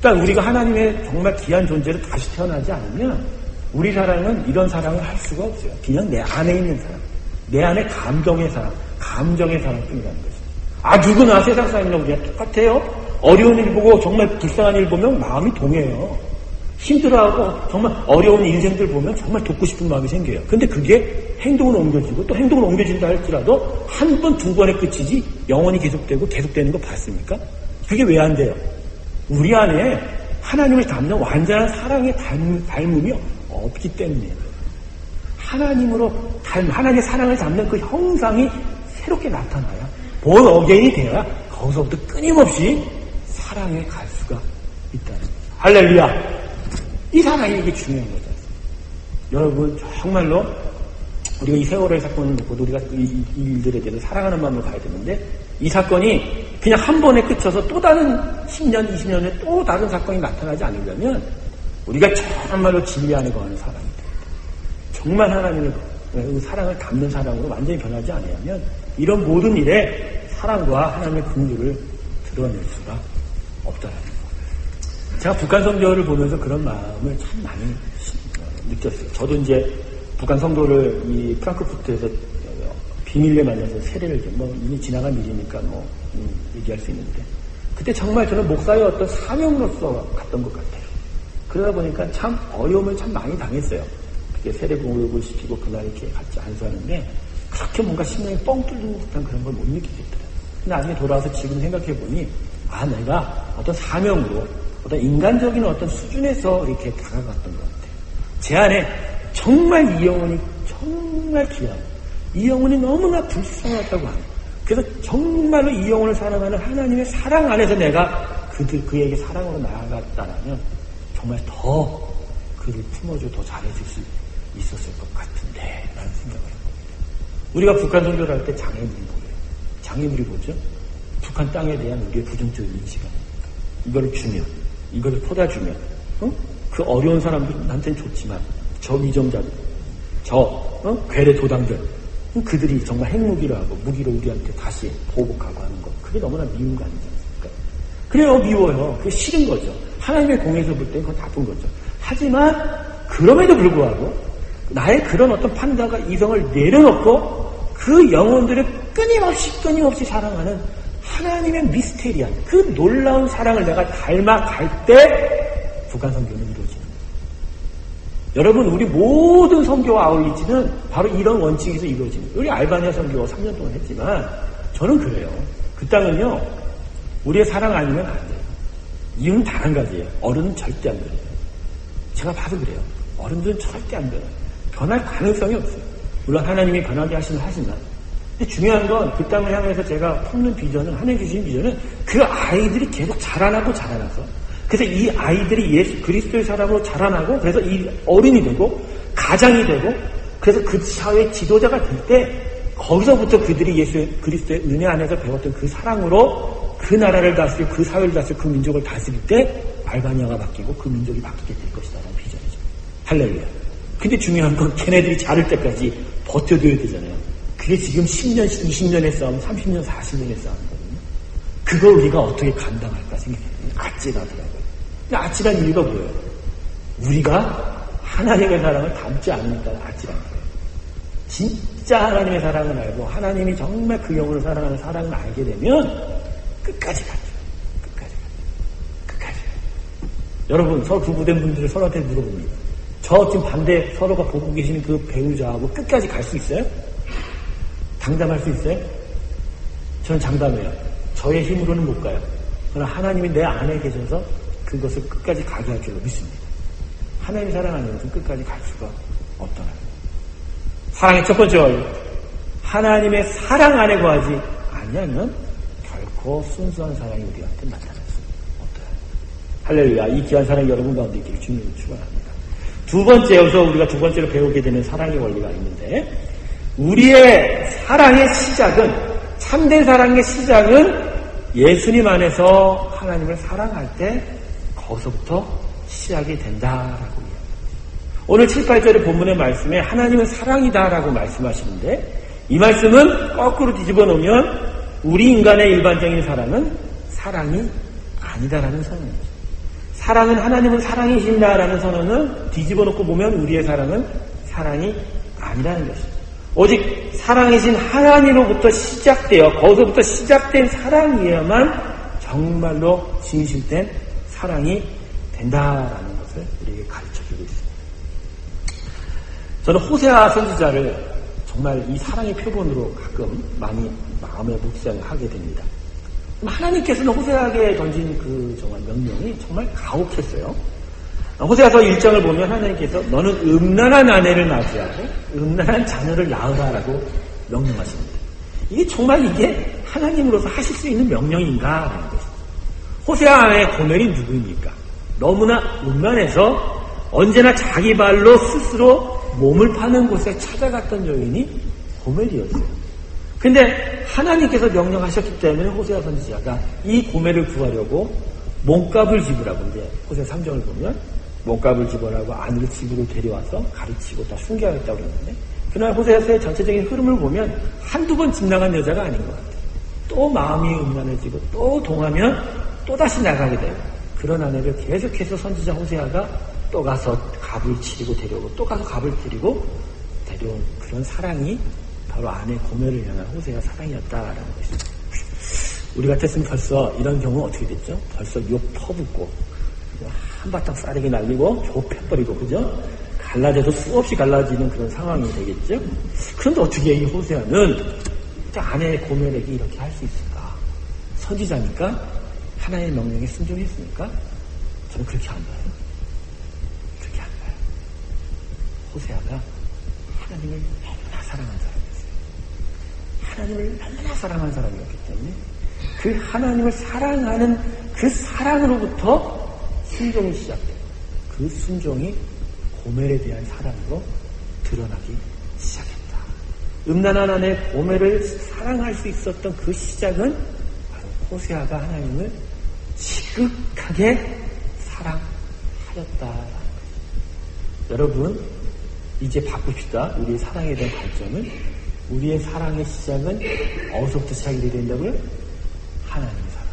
그러니까 우리가 하나님의 정말 귀한 존재로 다시 태어나지 않으면 우리 사랑은 이런 사랑을 할 수가 없어요. 그냥 내 안에 있는 사랑, 내 안에 감동의 사랑, 감정의 사랑뿐이라는 것이죠. 누구나 세상 사람이랑 그냥 똑같아요. 어려운 일 보고 정말 불쌍한 일 보면 마음이 동해요. 힘들어하고 정말 어려운 인생들 보면 정말 돕고 싶은 마음이 생겨요. 근데 그게 행동으로 옮겨지고 또 행동으로 옮겨진다 할지라도 한 번, 두 번에 끝이지 영원히 계속되고 계속되는 거 봤습니까? 그게 왜 안 돼요? 우리 안에 하나님을 닮는 완전한 사랑의 닮음이 없기 때문이에요. 하나님의 사랑을 담는 그 형상이 새롭게 나타나야 본 어게인이 돼야 거기서부터 끊임없이 사랑에 갈 수가 있다는 거죠. 할렐루야. 이 사랑이 이게 중요한 거죠. 여러분 정말로 우리가 이 세월의 사건을 놓고 우리가 이 일들에 대해서 사랑하는 마음으로 가야 되는데 이 사건이 그냥 한 번에 그쳐서 또 다른 10년, 20년 후에 또 다른 사건이 나타나지 않으려면 우리가 정말로 진리 안에 거하는 사랑이 됩니다. 정말 하나님의 사랑을 담는 사랑으로 완전히 변하지 않으면 이런 모든 일에 사랑과 하나님의 긍휼을 드러낼 수가 없다라는 거예요. 제가 북한 성도를 보면서 그런 마음을 참 많이 느꼈어요. 저도 이제 북한 성도를 이 프랑크푸르트에서 비밀리에 만나서 세례를 이미 지나간 일이니까 얘기할 수 있는데 그때 정말 저는 목사의 어떤 사명으로서 갔던 것 같아요. 그러다 보니까 참 어려움을 참 많이 당했어요. 그게 세례공업을 시키고 그날 이렇게 같이 안수하는데 그렇게 뭔가 심장이 뻥 뚫리는 듯한 그런 걸 못 느끼겠더라고요. 나중에 돌아와서 지금 생각해보니 내가 어떤 사명으로 어떤 인간적인 어떤 수준에서 이렇게 다가갔던 것 같아요. 제 안에 정말 이 영혼이 정말 귀하고 이 영혼이 너무나 불쌍하다고 하는, 그래서 정말로 이 영혼을 사랑하는 하나님의 사랑 안에서 내가 그에게 사랑으로 나아갔다면 정말 더 그를 품어주고 더 잘해줄 수 있었을 것 같은데 라는 생각을 해봅니다. 우리가 북한 선교를 할 때 장애물이 뭐예요? 장애물이 뭐죠? 북한 땅에 대한 우리의 부정적인 인식 아닙니까? 이거를 주면, 이거를 퍼다주면 그 어려운 사람들한테는 좋지만 저 위정자들, 괴뢰 도당들, 그들이 정말 핵무기로 하고 무기로 우리한테 다시 보복하고 하는 것, 그게 너무나 미운 거 아니지 않습니까? 그래요, 미워요. 그게 싫은 거죠. 하나님의 공에서 볼 땐 그건 나쁜 거죠. 하지만 그럼에도 불구하고 나의 그런 어떤 판단과 이성을 내려놓고 그 영혼들을 끊임없이 사랑하는 하나님의 미스테리한 그 놀라운 사랑을 내가 닮아갈 때 북한 선교는 이루어지는 거예요. 여러분, 우리 모든 선교와 아울리지는 바로 이런 원칙에서 이루어집니다. 우리 알바니아 선교 3년 동안 했지만 저는 그래요. 그 땅은요, 우리의 사랑 아니면 안 돼요. 이유는 단 한 가지예요. 어른은 절대 안 돼요. 제가 봐도 그래요. 어른들은 절대 안 돼요. 변할 가능성이 없어요. 물론 하나님이 변하게 하시지만, 근데 중요한 건 그 땅을 향해서 제가 품는 비전은, 하나님 주신 비전은 그 아이들이 계속 자라나서 그래서 이 아이들이 예수 그리스도의 사람으로 자라나고, 그래서 이 어른이 되고 가장이 되고, 그래서 그 사회의 지도자가 될 때 거기서부터 그들이 예수 그리스도의 은혜 안에서 배웠던 그 사랑으로 그 나라를 다스리고 그 사회를 다스리고 그 민족을 다스릴 때 알바니아가 바뀌고 그 민족이 바뀌게 될 것이다라는 비전이죠. 할렐루야. 근데 중요한 건 걔네들이 자랄 때까지 버텨줘야 되잖아요. 그게 지금 10년, 20년의 싸움, 30년, 40년의 싸움이거든요. 그걸 우리가 어떻게 감당할까 생각해보면 아찔하더라고요. 근데 아찔한 이유가 뭐예요? 우리가 하나님의 사랑을 담지 않으니까 아찔한 거예요. 진짜 하나님의 사랑을 알고 하나님이 정말 그 영혼을 사랑하는 사랑을 알게 되면 끝까지 가죠. 끝까지 가죠. 여러분, 서로 부부된 분들을 서로한테 물어봅니다. 저 지금 반대 서로가 보고 계시는 그 배우자하고 끝까지 갈 수 있어요? 장담할 수 있어요? 저는 장담해요. 저의 힘으로는 못 가요. 그러나 하나님이 내 안에 계셔서 그것을 끝까지 가게 할 줄로 믿습니다. 하나님의 사랑 안에서 끝까지 갈 수가 없더라고요. 사랑의 첫 번째 원리. 하나님의 사랑 안에 거하지 아니하면 결코 순수한 사랑이 우리한테 나타날 수 없더라고요. 할렐루야. 이 귀한 사랑이 여러분 가운데 있기를 주님으로 축원합니다. 두 번째, 여기서 우리가 두 번째로 배우게 되는 사랑의 원리가 있는데, 우리의 사랑의 시작은, 참된 사랑의 시작은 예수님 안에서 하나님을 사랑할 때 거기서부터 시작이 된다라고 이야기합니다. 오늘 7, 8절의 본문의 말씀에 하나님은 사랑이다라고 말씀하시는데, 이 말씀은 거꾸로 뒤집어 놓으면 우리 인간의 일반적인 사랑은 사랑이 아니다라는 선언이죠. 사랑은 하나님은 사랑이신다라는 선언은 뒤집어 놓고 보면 우리의 사랑은 사랑이 아니라는 것이죠. 오직 사랑이신 하나님으로부터 시작되어 거기서부터 시작된 사랑이어야만 정말로 진실된 사랑이 된다라는 것을 우리에게 가르쳐주고 있습니다. 저는 호세아 선지자를 정말 이 사랑의 표본으로 가끔 많이 마음에 묵상을 하게 됩니다. 하나님께서는 호세아에게 던진 그 정말 명령이 정말 가혹했어요. 호세아서 1장을 보면 하나님께서 너는 음란한 아내를 맞이하고 음란한 자녀를 낳으라라고 명령하십니다. 이게 하나님으로서 하실 수 있는 명령인가 하는 것입니다. 호세아 아내의 고멜이 누구입니까? 너무나 음란해서 언제나 자기 발로 스스로 몸을 파는 곳에 찾아갔던 여인이 고멜이었어요. 근데 하나님께서 명령하셨기 때문에 호세아 선지자가 이 고멜을 구하려고 몸값을 지불하고, 이제 호세아 3장을 보면 몸값을 지불하고 아내를 집으로 데려와서 가르치고 다 순교하겠다고 그랬는데, 그날 호세아서의 전체적인 흐름을 보면 한두 번 집 나간 여자가 아닌 것 같아요. 또 마음이 음란해지고 또 동하면 또다시 나가게 되고, 그런 아내를 계속해서 선지자 호세아가 또 가서 갑을 치리고 데려오고 또 가서 갑을 치리고 데려온 그런 사랑이 바로 아내 고멜을 향한 호세아 사랑이었다라는 것입니다. 우리 같았으면 벌써 이런 경우는 어떻게 됐죠? 벌써 욕 퍼붓고 한바탕 싸대기 날리고 좁혀버리고, 그죠? 갈라져도 수없이 갈라지는 그런 상황이 되겠죠? 그런데 어떻게 이 호세아는 아내의 고멜에게 이렇게 할 수 있을까? 선지자니까 하나님의 명령에 순종했으니까 저는 그렇게 안 봐요. 그렇게 안 봐요. 호세아가 하나님을 너무나 사랑한 사람이었어요. 하나님을 너무나 사랑한 사람이었기 때문에 그 하나님을 사랑하는 그 사랑으로부터 순종이 시작돼요. 그 순종이 고멜에 대한 사랑으로 드러나기 시작했다. 음란한 아내 고멜을 사랑할 수 있었던 그 시작은 바로 호세아가 하나님을 지극하게 사랑하였다라는 것입니다. 여러분, 이제 바꿉시다. 우리의 사랑에 대한 관점을. 우리의 사랑의 시작은 어디서부터 시작이 돼야 된다고요? 하나님의 사랑.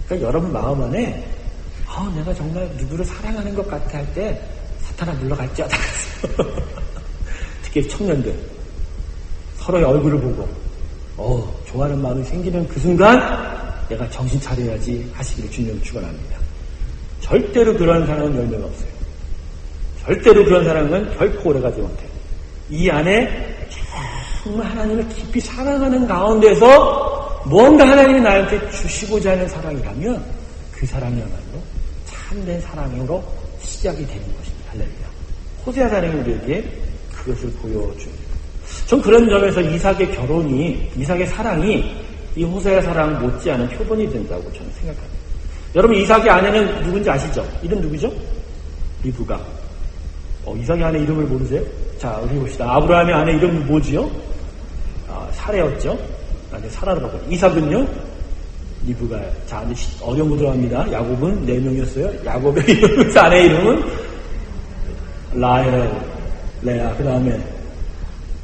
그러니까 여러분 마음 안에 내가 정말 누구를 사랑하는 것 같아 할 때 사탄아 물러갈지어다. 특히 청년들 서로의 얼굴을 보고 좋아하는 마음이 생기는 그 순간 내가 정신 차려야지 하시기를 주님은 축원합니다. 절대로 그런 사람은 열매가 없어요. 절대로 그런 사람은 결코 오래가지 못해요. 이 안에 정말 하나님을 깊이 사랑하는 가운데서 뭔가 하나님이 나한테 주시고자 하는 사랑이라면 그 사랑이야말로 참된 사랑으로 시작이 되는 것입니다. 할렐루야. 호세아 사랑이 우리에게 그것을 보여줍니다. 전 그런 점에서 이삭의 사랑이 이 호세아 사랑 못지않은 표본이 된다고 저는 생각합니다. 여러분, 이삭의 아내는 누군지 아시죠? 이름 누구죠? 리브가. 이삭의 아내 이름을 모르세요? 자, 우리 봅시다. 아브라함의 아내 이름은 뭐지요? 사레였죠? 사라로 바꿔요. 이삭은요? 리브가. 자, 이제 어려운 거 들어갑니다. 야곱은 4명이었어요. 야곱의 이름, 아내 이름은 라헬, 레아. 그 다음에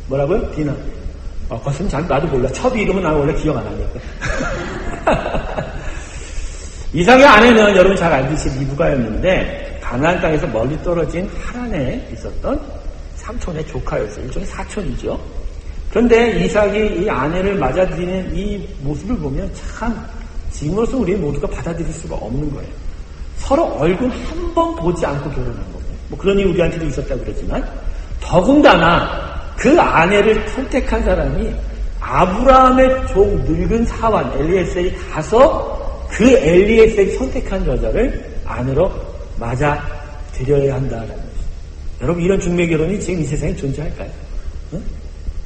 뭐라고요? 디나. 그것은 나도 몰라. 첫 이름은 나 원래 기억 안 하니까. 이삭의 아내는 여러분 잘 알듯이 리브가였는데 가나안 땅에서 멀리 떨어진 하란에 있었던 삼촌의 조카였어요. 일종의 사촌이죠. 그런데 이삭이 이 아내를 맞아들이는 이 모습을 보면 참 지금으로서 우리 모두가 받아들일 수가 없는 거예요. 서로 얼굴 한 번 보지 않고 결혼한 거예요. 뭐 그런 일이 우리한테도 있었다고 그러지만 더군다나 그 아내를 선택한 사람이 아브라함의 종 늙은 사환 엘리에셀이 가서 그 엘리에셀이 선택한 여자를 아내로 맞아들여야 한다라는 것입니다. 여러분, 이런 중매 결혼이 지금 이 세상에 존재할까요? 응?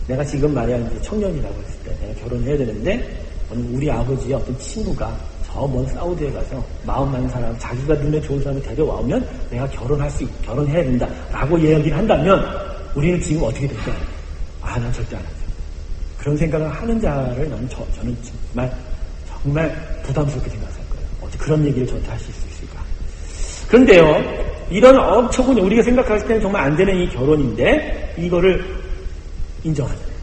내가 지금 말이야 이제 청년이라고 했을 때 내가 결혼해야 되는데 우리 아버지의 어떤 친구가 저 먼 사우디에 가서 마음 많은 사람, 자기가 눈에 좋은 사람을 데려와오면 내가 결혼해야 된다라고 이야기를 한다면 우리는 지금 어떻게 될까? 난 절대 안 하죠. 그런 생각을 하는 자를 저는 정말 부담스럽게 생각할 거예요. 어떻게 그런 얘기를 저한테 하실 수 있을까? 그런데요, 이런 엄청난 우리가 생각할 때는 정말 안 되는 이 결혼인데 이거를 인정하잖아요.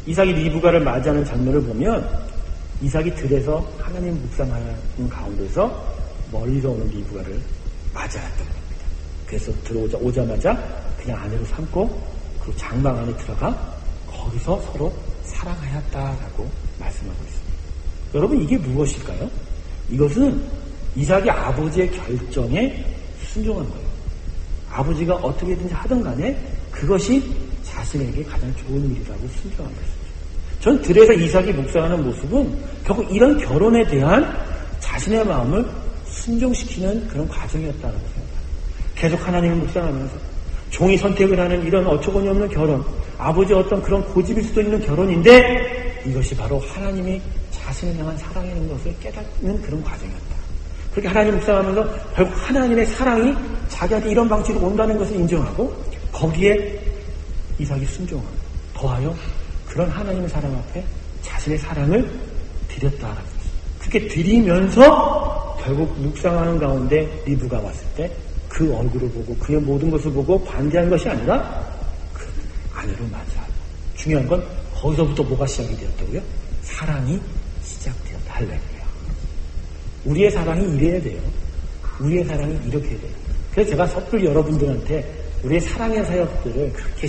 이삭이 리브가를 맞이하는 장면을 보면 이삭이 들에서 하나님 묵상하는 가운데서 멀리서 오는 리브가를 맞아왔던 겁니다. 그래서 오자마자 그냥 아내로 삼고 그 장막 안에 들어가 거기서 서로 사랑하였다라고 말씀하고 있습니다. 여러분, 이게 무엇일까요? 이것은 이삭이 아버지의 결정에 순종한 거예요. 아버지가 어떻게든지 하든 간에 그것이 자신에게 가장 좋은 일이라고 순종한 것이죠. 전 들에서 이삭이 묵상하는 모습은 결국 이런 결혼에 대한 자신의 마음을 순종시키는 그런 과정이었다는 생각합니다. 계속 하나님을 묵상하면서 종이 선택을 하는 이런 어처구니 없는 결혼, 아버지의 어떤 그런 고집일 수도 있는 결혼인데 이것이 바로 하나님이 자신을 향한 사랑이라는 것을 깨닫는 그런 과정이었다. 그렇게 하나님 묵상하면서 결국 하나님의 사랑이 자기한테 이런 방식으로 온다는 것을 인정하고 거기에 이삭이 순종하고 더하여 그런 하나님의 사랑 앞에 자신의 사랑을 드렸다라는 것입니다. 그렇게 드리면서 결국 묵상하는 가운데 리브가 왔을 때 그 얼굴을 보고 그의 모든 것을 보고 반대한 것이 아니라 그 아내로 맞이하고 중요한 건 거기서부터 뭐가 시작이 되었다고요? 사랑이 시작되었다. 할렐루야. 우리의 사랑이 이래야 돼요. 우리의 사랑이 이렇게 돼요. 그래서 제가 섣불리 여러분들한테 우리의 사랑의 사역들을 그렇게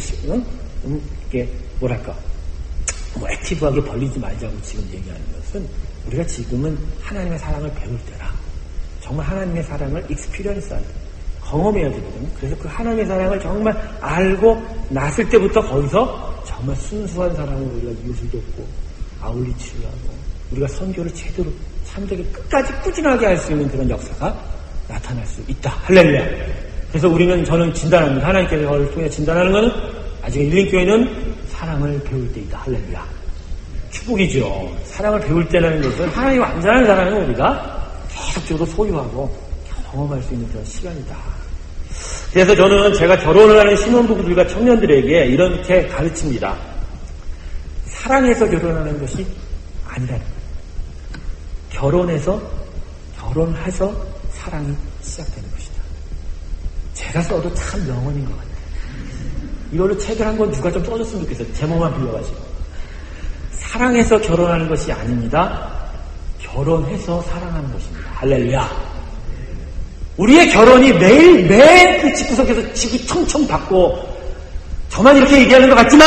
이렇게 뭐랄까 액티브하게 벌리지 말자고 지금 얘기하는 것은 우리가 지금은 하나님의 사랑을 배울 때라 정말 하나님의 사랑을 익스피리언스한 경험해야 되거든요. 그래서 그 하나님의 사랑을 정말 알고 났을 때부터 거기서 정말 순수한 사랑으로 우리가 이웃을 돕고 아울리치를 하고 우리가 선교를 제대로 참되게 끝까지 꾸준하게 할 수 있는 그런 역사가 나타날 수 있다. 할렐루야. 그래서 저는 진단합니다. 하나님께서 저를 통해 진단하는 것은 아직 일린교회는 사랑을 배울 때이다. 할렐루야. 축복이죠. 사랑을 배울 때라는 것은 하나님의 완전한 사랑을 우리가 계속적으로 소유하고 경험할 수 있는 그런 시간이다. 그래서 저는 제가 결혼을 하는 신혼부부들과 청년들에게 이렇게 가르칩니다. 사랑해서 결혼하는 것이 아니라는 거예요. 결혼해서 사랑이 시작되는 것이다. 제가 써도 참 명언인 것 같아요. 이걸로 책을 한 권 누가 좀 써줬으면 좋겠어요. 제목만 빌려가지고. 사랑해서 결혼하는 것이 아닙니다. 결혼해서 사랑하는 것입니다. 할렐루야. 우리의 결혼이 매일 그 집구석에서 지구 청청 받고 저만 이렇게 얘기하는 것 같지만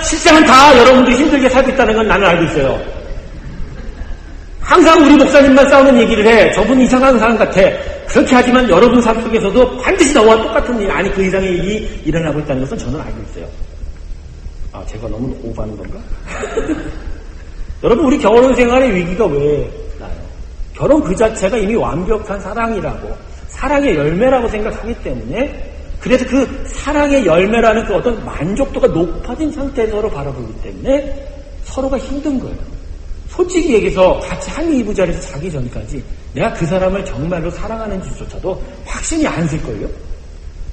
실상은 다 여러분들이 힘들게 살고 있다는 건 나는 알고 있어요. 항상 우리 목사님만 싸우는 얘기를 해. 저분 이상한 사람 같아. 그렇게 하지만 여러분 삶 속에서도 반드시 나와 똑같은 일, 아니 그 이상의 일이 일어나고 있다는 것은 저는 알고 있어요. 아, 제가 너무 오버하는 건가? 여러분, 우리 결혼 생활의 위기가 왜 나요? 결혼 그 자체가 이미 완벽한 사랑이라고, 사랑의 열매라고 생각하기 때문에, 그래서 그 사랑의 열매라는 그 어떤 만족도가 높아진 상태에서 서로 바라보기 때문에 서로가 힘든 거예요. 솔직히 얘기해서 같이 한 이부자리에서 자기 전까지 내가 그 사람을 정말로 사랑하는지조차도 확신이 안 쓸걸요?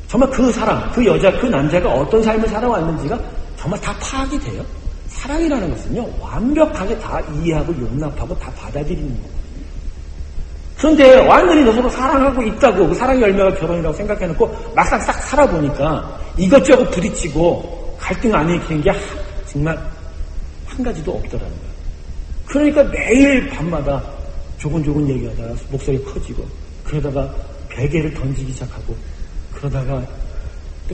정말 그 사람, 그 여자, 그 남자가 어떤 삶을 살아왔는지가 정말 다 파악이 돼요. 사랑이라는 것은요, 완벽하게 다 이해하고 용납하고 다 받아들이는 거거든요. 그런데 완전히 서로 사랑하고 있다고, 그 사랑의 열매가 결혼이라고 생각해놓고 막상 싹 살아보니까 이것저것 부딪히고 갈등 안 일으키는 게 정말 한 가지도 없더라는 거예요. 그러니까 매일 밤마다 조곤조곤 얘기하다가 목소리 커지고, 그러다가 베개를 던지기 시작하고, 그러다가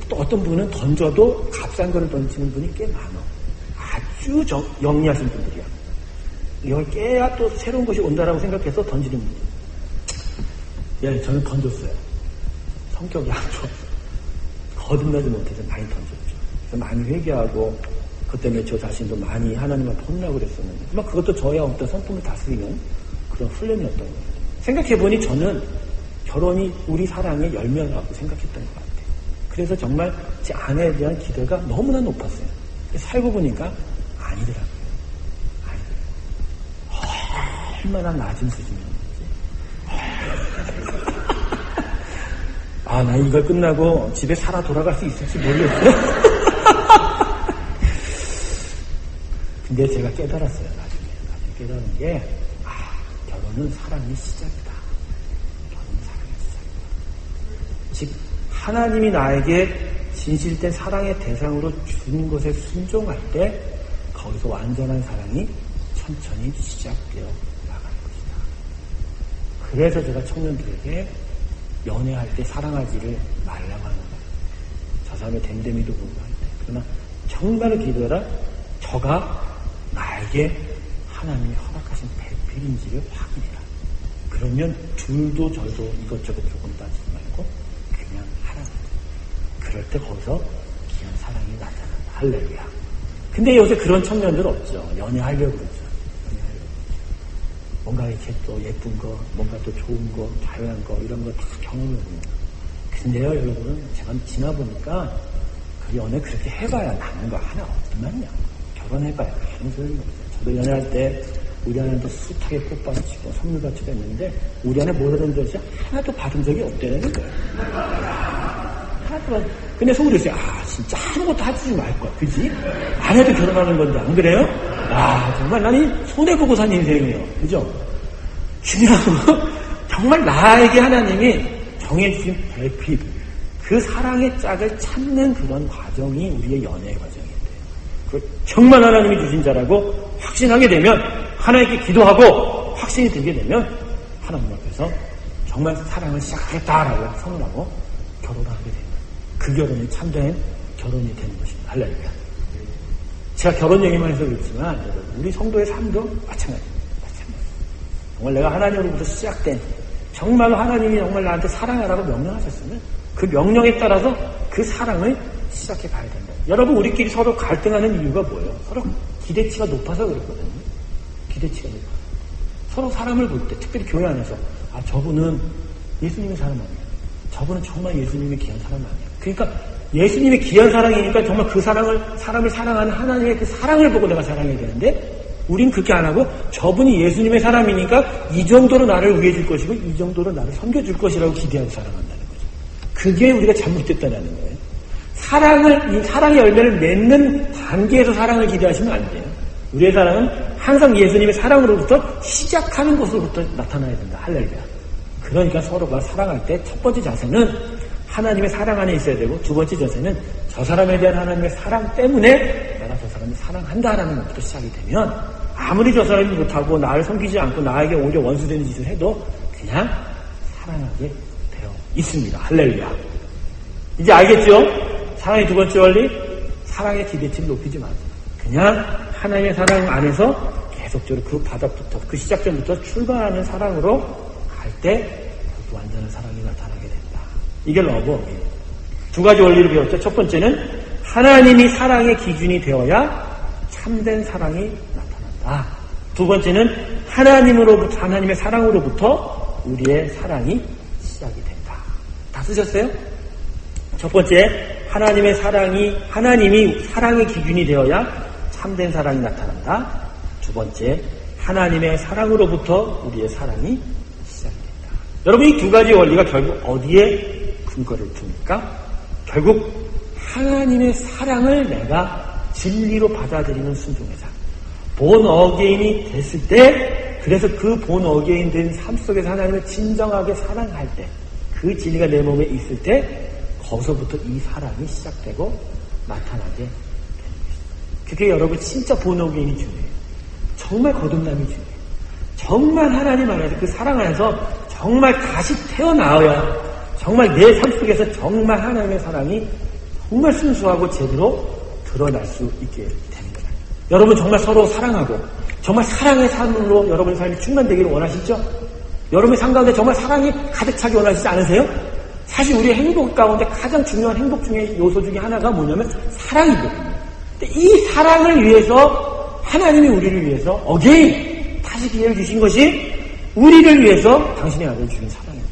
또 어떤 분은 던져도 값싼 거를 던지는 분이 꽤 많아. 아주 영리하신 분들이야. 이걸 깨야 또 새로운 것이 온다라고 생각해서 던지는 분들. 예, 저는 던졌어요. 성격이 안 좋아서. 거듭나지 못해서 많이 던졌죠. 그래서 많이 회개하고, 그 때문에 저 자신도 많이 하나님한테 혼나고 그랬었는데, 그것도 저의 어떤 성품을 다스리는 그런 훈련이었던 거예요. 생각해보니 저는 결혼이 우리 사랑의 열매라고 생각했던 것 같아요. 그래서 정말 제 아내에 대한 기대가 너무나 높았어요. 살고 보니까 아니더라고요. 얼마나 낮은 수준이었는지. 아, 나 이걸 끝나고 집에 살아 돌아갈 수 있을지 모르겠어요. 근데 제가 깨달았어요, 나중에 깨달은 게, 결혼은 사랑의 시작이다. 결혼은 사랑의 시작이다. 즉, 하나님이 나에게 진실된 사랑의 대상으로 준 것에 순종할 때, 거기서 완전한 사랑이 천천히 시작되어 나가는 것이다. 그래서 제가 청년들에게 연애할 때 사랑하지를 말라고 하는 거예요. 저 사람의 댐댐이도 불구할 때. 그러나 정말로 기도해라. 저가 나에게 하나님이 허락하신 배필인지를 확인해라. 그러면 둘도 저도 이것저것 조금 따지지 말고 그냥 하라는 거예요. 그럴 때 거기서 귀한 사랑이 나타난다. 할렐루야. 근데 요새 그런 청년들 없죠. 연애하려고 그러죠. 뭔가 이렇게 또 예쁜 거, 뭔가 또 좋은 거, 다양한 거, 이런 거 다 경험해봅니다. 근데요, 여러분, 제가 지나보니까 그 연애 그렇게 해봐야 남는 거 하나 없더만요. 결혼해봐야 아무 소용이 없어요. 저도 연애할 때 우리 아내한테 숱하게 꽃받치고 선물 받치고 했는데 우리 아내 뭐라는 듯이 하나도 받은 적이 없다는 거예요. 하나도 근데 속으로 있어요. 진짜 아무것도 하지 말걸. 그지? 아내도 결혼하는 건데 안 그래요? 정말 나는 손해보고 산 인생이에요. 그죠? 중요한 건 정말 나에게 하나님이 정해주신 배필, 그 사랑의 짝을 찾는 그런 과정이 우리의 연애의 과정이에요. 정말 하나님이 주신 자라고 확신하게 되면, 하나님께 기도하고 확신이 들게 되면 하나님 앞에서 정말 사랑을 시작하겠다라고 선언하고 결혼을 하게 됩니다. 그 결혼이 참된 결혼이 되는 것입니다. 할렐루야. 제가 결혼 얘기만 해서 그렇지만 우리 성도의 삶도 마찬가지입니다. 정말 내가 하나님으로부터 시작된 정말로 하나님이 정말 나한테 사랑하라고 명령하셨으면 그 명령에 따라서 그 사랑을 시작해 가야 된다. 여러분, 우리끼리 서로 갈등하는 이유가 뭐예요? 서로 기대치가 높아서 그렇거든요. 기대치가 높아서. 서로 사람을 볼 때, 특별히 교회 안에서, 저분은 예수님의 사람 아니야. 저분은 정말 예수님의 귀한 사람 아니야. 그러니까 예수님의 귀한 사랑이니까 정말 그 사랑을, 사람을 사랑하는 하나님의 그 사랑을 보고 내가 사랑해야 되는데, 우린 그렇게 안 하고 저분이 예수님의 사람이니까 이 정도로 나를 위해 줄 것이고 이 정도로 나를 섬겨줄 것이라고 기대하고 사랑한다는 거죠. 그게 우리가 잘못됐다는 거예요. 이 사랑의 열매를 맺는 단계에서 사랑을 기대하시면 안 돼요. 우리의 사랑은 항상 예수님의 사랑으로부터 시작하는 것으로부터 나타나야 된다. 할렐루야. 그러니까 서로가 사랑할 때 첫 번째 자세는 하나님의 사랑 안에 있어야 되고, 두 번째 자세는 저 사람에 대한 하나님의 사랑 때문에 내가 저 사람을 사랑한다라는 것부터 시작이 되면, 아무리 저 사람이 못하고 나를 섬기지 않고 나에게 오히려 원수되는 짓을 해도 그냥 사랑하게 되어 있습니다. 할렐루야. 이제 알겠죠? 사랑의 두 번째 원리, 사랑의 기대치를 높이지 마세요. 그냥 하나님의 사랑 안에서 계속적으로 그 바닥부터, 그 시작점부터 출발하는 사랑으로 갈 때 그 완전한 사랑이 나타나게 된다. 이게 러브워크예요. 두 가지 원리를 배웠죠. 첫 번째는 하나님이 사랑의 기준이 되어야 참된 사랑이 나타난다. 두 번째는 하나님의 사랑으로부터 우리의 사랑이 시작이 된다. 다 쓰셨어요? 첫 번째, 하나님이 사랑의 기준이 되어야 참된 사랑이 나타난다. 두 번째, 하나님의 사랑으로부터 우리의 사랑이 시작이 된다. 여러분, 이 두 가지 원리가 결국 어디에 근거를 둡니까? 결국 하나님의 사랑을 내가 진리로 받아들이는 순종의 삶. 본 어게인이 됐을 때, 그래서 그 본 어게인 된 삶 속에서 하나님을 진정하게 사랑할 때, 그 진리가 내 몸에 있을 때, 거기서부터 이 사랑이 시작되고 나타나게 되는 것입니다. 그게 여러분 진짜 본 어게인이 중요해요. 정말 거듭남이 중요해요. 정말 하나님 안에서 그 사랑 안에서 정말 다시 태어나야, 정말 내 삶 속에서 정말 하나님의 사랑이 정말 순수하고 제대로 드러날 수 있게 되는 거예요. 여러분 정말 서로 사랑하고 정말 사랑의 삶으로 여러분의 삶이 충만되기를 원하시죠? 여러분의 삶 가운데 정말 사랑이 가득 차기 원하시지 않으세요? 사실 우리의 행복 가운데 가장 중요한 행복 중의 요소 중에 하나가 뭐냐면 사랑이거든요. 근데 이 사랑을 위해서 하나님이 우리를 위해서 어게인 다시 기회를 주신 것이 우리를 위해서 당신의 아들을 주신 사랑이었다.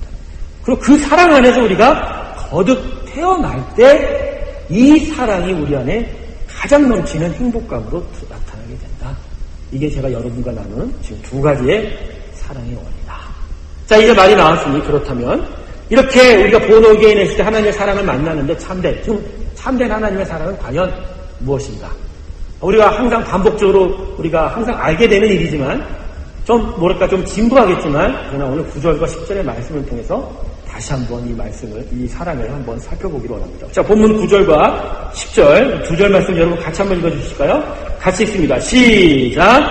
그리고 그 사랑 안에서 우리가 거듭 태어날 때 이 사랑이 우리 안에 가장 넘치는 행복감으로 나타나게 된다. 이게 제가 여러분과 나누는 지금 두 가지의 사랑의 원리다. 자, 이제 말이 나왔으니 그렇다면 이렇게 우리가 본 어게인에 있을 때 하나님의 사랑을 만나는데 참된 하나님의 사랑은 과연 무엇인가? 우리가 항상 반복적으로 우리가 항상 알게 되는 일이지만 좀 진부하겠지만 그러나 오늘 9절과 10절의 말씀을 통해서 다시 한번 이 사랑을 한번 살펴보기로 원합니다. 자, 본문 9절과 10절 두 절 말씀 여러분 같이 한번 읽어주실까요? 같이 읽습니다. 시작!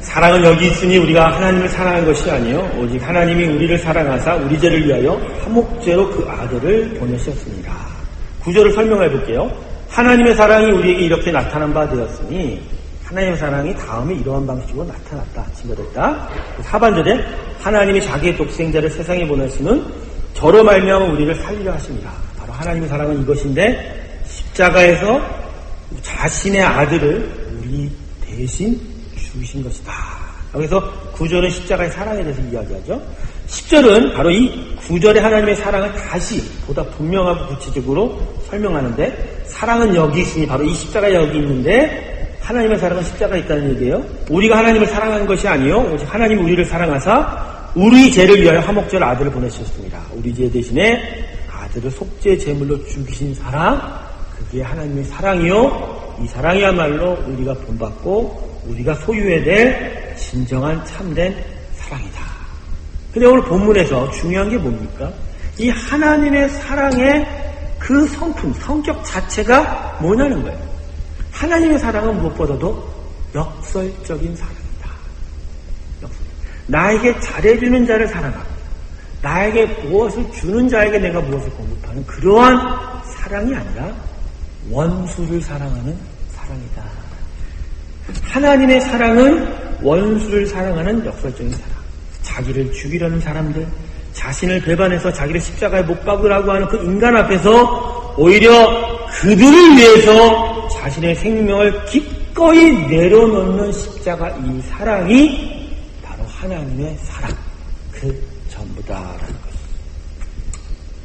사랑은 여기 있으니 우리가 하나님을 사랑한 것이 아니요 오직 하나님이 우리를 사랑하사 우리 죄를 위하여 화목제로 그 아들을 보내셨습니다. 구절을 설명해 볼게요. 하나님의 사랑이 우리에게 이렇게 나타난 바 되었으니 하나님의 사랑이 다음에 이러한 방식으로 나타났다. 증거됐다. 하반절에 하나님이 자기의 독생자를 세상에 보내시는 저로 말미암아 우리를 살리려 하십니다. 바로 하나님의 사랑은 이것인데 십자가에서 자신의 아들을 우리 대신 주신 것이다. 여기서 9절은 십자가의 사랑에 대해서 이야기하죠. 10절은 바로 이 9절의 하나님의 사랑을 다시 보다 분명하고 구체적으로 설명하는데 사랑은 여기 있으니 바로 이 십자가 여기 있는데 하나님의 사랑은 십자가에 있다는 얘기예요. 우리가 하나님을 사랑하는 것이 아니요 오직 하나님이 우리를 사랑하사 우리 죄를 위하여 화목제로 아들을 보내셨습니다. 우리 죄 대신에 아들을 속죄 제물로 죽이신 사랑, 그게 하나님의 사랑이요 이 사랑이야말로 우리가 본받고 우리가 소유해야 될 진정한 참된 사랑이다. 근데 오늘 본문에서 중요한 게 뭡니까? 이 하나님의 사랑의 그 성격 자체가 뭐냐는 거예요. 하나님의 사랑은 무엇보다도 역설적인 사랑이다. 나에게 잘해주는 자를 사랑하고 나에게 무엇을 주는 자에게 내가 무엇을 공급하는 그러한 사랑이 아니라 원수를 사랑하는 사랑이다. 하나님의 사랑은 원수를 사랑하는 역설적인 사랑. 자기를 죽이려는 사람들, 자신을 배반해서 자기를 십자가에 못 박으라고 하는 그 인간 앞에서 오히려 그들을 위해서 자신의 생명을 기꺼이 내려놓는 십자가, 이 사랑이 바로 하나님의 사랑, 그 전부다라는 것입니다.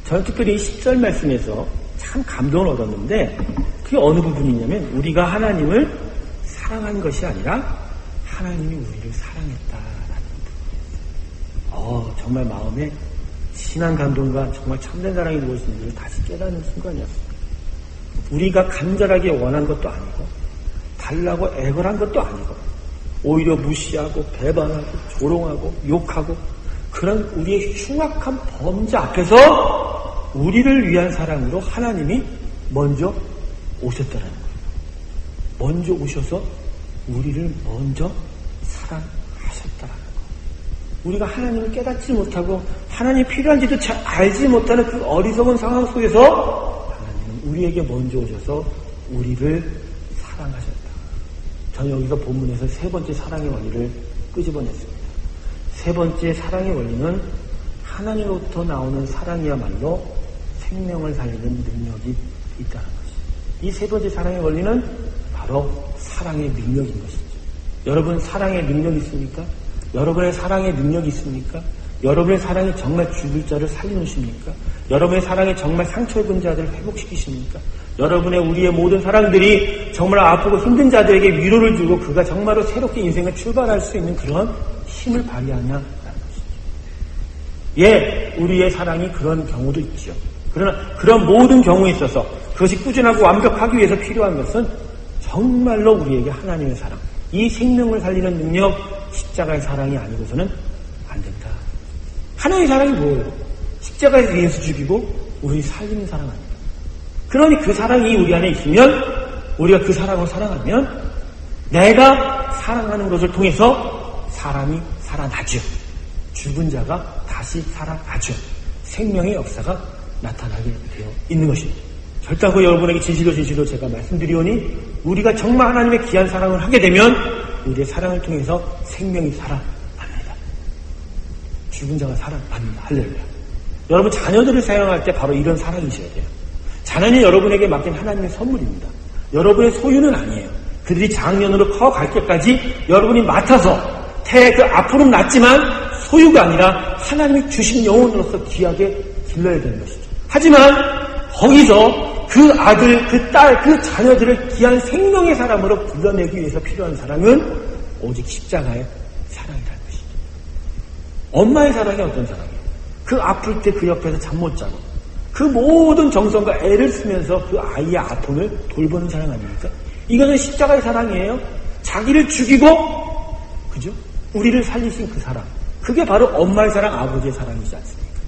저는 특별히 10절 말씀에서 참 감동을 얻었는데, 그게 어느 부분이냐면 우리가 하나님을 사랑한 것이 아니라 하나님이 우리를 사랑했다라는 부분이었어요. 정말 마음에 신한 감동과 정말 참된 사랑이 무엇인지를 다시 깨닫는 순간이었어요. 우리가 간절하게 원한 것도 아니고 달라고 애걸한 것도 아니고 오히려 무시하고 배반하고 조롱하고 욕하고 그런 우리의 흉악한 범죄 앞에서 우리를 위한 사랑으로 하나님이 먼저 오셨다는 거예요. 먼저 오셔서 우리를 먼저 사랑하셨다는 거예요. 우리가 하나님을 깨닫지 못하고 하나님이 필요한지도 잘 알지 못하는 그 어리석은 상황 속에서 하나님은 우리에게 먼저 오셔서 우리를 사랑하셨다. 저는 여기서 본문에서 세 번째 사랑의 원리를 끄집어냈습니다. 세 번째 사랑의 원리는 하나님으로부터 나오는 사랑이야말로 생명을 살리는 능력이 있다는 것이죠. 이 세 번째 사랑의 원리는 바로 사랑의 능력인 것이죠. 여러분 사랑의 능력이 있습니까? 여러분의 사랑의 능력이 있습니까? 여러분의 사랑이 정말 죽을 자를 살려놓으십니까? 여러분의 사랑이 정말 상처 입은 자들을 회복시키십니까? 여러분의 우리의 모든 사랑들이 정말 아프고 힘든 자들에게 위로를 주고 그가 정말로 새롭게 인생을 출발할 수 있는 그런 힘을 발휘하냐라는 것이죠. 예, 우리의 사랑이 그런 경우도 있죠. 그러나 그런 모든 경우에 있어서 그것이 꾸준하고 완벽하기 위해서 필요한 것은 정말로 우리에게 하나님의 사랑, 이 생명을 살리는 능력, 십자가의 사랑이 아니고서는 안 된다. 하나님의 사랑이 뭐예요? 십자가에서 예수 죽이고 우리 살리는 사랑 아닙니다. 그러니 그 사랑이 우리 안에 있으면 우리가 그 사랑을 사랑하면 내가 사랑하는 것을 통해서 사람이 살아나죠. 죽은 자가 다시 살아나죠. 생명의 역사가 나타나게 되어 있는 것입니다. 결단코 여러분에게 진실로 제가 말씀드리오니 우리가 정말 하나님의 귀한 사랑을 하게 되면 우리의 사랑을 통해서 생명이 살아납니다. 죽은 자가 살아납니다. 할렐루야. 여러분 자녀들을 사랑할 때 바로 이런 사랑이셔야 돼요. 자녀는 여러분에게 맡긴 하나님의 선물입니다. 여러분의 소유는 아니에요. 그들이 장년으로 커갈 때까지 여러분이 맡아서 그 앞으로는 낮지만 소유가 아니라 하나님이 주신 영혼으로서 귀하게 길러야 되는 것이죠. 하지만 거기서 그 아들, 그 딸, 그 자녀들을 귀한 생명의 사람으로 불러내기 위해서 필요한 사랑은 오직 십자가의 사랑이라는 것이죠. 엄마의 사랑이 어떤 사랑이에요? 그 아플 때 그 옆에서 잠 못 자고 그 모든 정성과 애를 쓰면서 그 아이의 아픔을 돌보는 사랑 아닙니까? 이것은 십자가의 사랑이에요. 자기를 죽이고 그죠? 우리를 살리신 그 사랑. 그게 바로 엄마의 사랑, 아버지의 사랑이지 않습니까?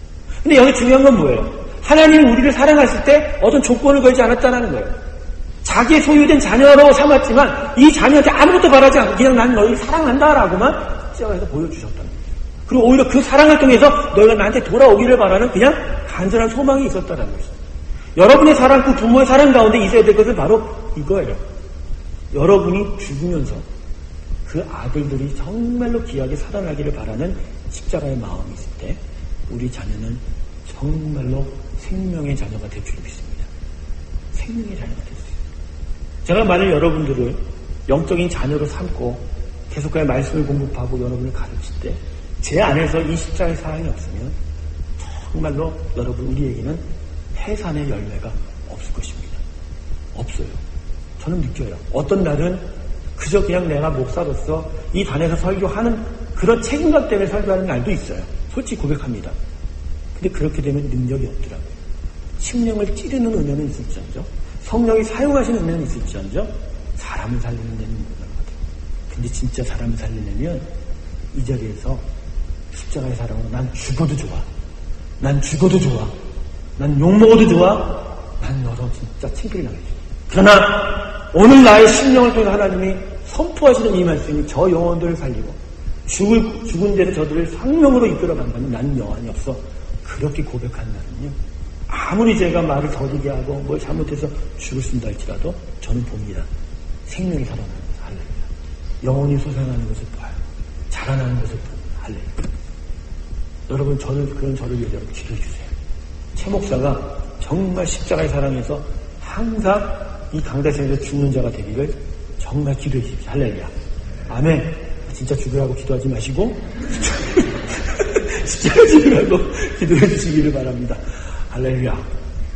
근데 여기 중요한 건 뭐예요? 하나님이 우리를 사랑하실 때 어떤 조건을 걸지 않았다는 거예요. 자기의 소유된 자녀로 삼았지만 이 자녀한테 아무것도 바라지 않고 그냥 난 너희를 사랑한다라고만 십자가에서 보여주셨다는 거예요. 그리고 오히려 그 사랑을 통해서 너희가 나한테 돌아오기를 바라는 그냥 간절한 소망이 있었다는 것이죠. 여러분의 사랑, 그 부모의 사랑 가운데 있어야 될 것은 바로 이거예요. 여러분이 죽으면서 그 아들들이 정말로 귀하게 살아나기를 바라는 십자가의 마음이 있을 때 우리 자녀는 정말로 생명의 자녀가 될 줄 믿습니다. 생명의 자녀가 될 수 있습니다. 제가 만일 여러분들을 영적인 자녀로 삼고 계속해서 말씀을 공급하고 여러분을 가르칠 때 제 안에서 이 십자가의 사랑이 없으면 정말로 여러분 우리에게는 해산의 열매가 없을 것입니다. 없어요. 저는 느껴요. 어떤 날은 그저 그냥 내가 목사로서 이 단에서 설교하는 그런 책임감 때문에 설교하는 날도 있어요. 솔직히 고백합니다. 근데 그렇게 되면 능력이 없더라고요. 심령을 찌르는 은혜는 있을지언정, 성령이 사용하시는 은혜는 있을지언정, 사람을 살리는 데는 못할 것 같아요. 근데 진짜 사람을 살리려면 이 자리에서 십자가의 사랑으로 난 죽어도 좋아. 난 죽어도 좋아. 난 욕먹어도 좋아. 난 너로 진짜 창피를 당해줘. 그러나 오늘 나의 심령을 통해 하나님이 선포하시는 이 말씀이 저 영혼들을 살리고 죽은 자를 저들을 생명으로 이끌어간다면 나는 여한이 없어. 그렇게 고백한 날은요 아무리 제가 말을 더디게 하고 뭘 잘못해서 죽을습니다 할지라도 저는 봅니다. 생명이 살아나는 것을. 할렐루야. 영혼이 솟아나는 것을 봐요. 자라나는 것을 봐요. 할렐루야. 여러분 그런 저를 위해 여러분 기도해 주세요. 최 목사가 정말 십자가의 사랑에서 항상 이 강대상에서 죽는 자가 되기를 정말 기도해 주십시오. 할렐루야. 아멘. 진짜 죽으라고 기도하지 마시고 십자가 죽으라고 기도해 주시기를 바랍니다. 할렐루야.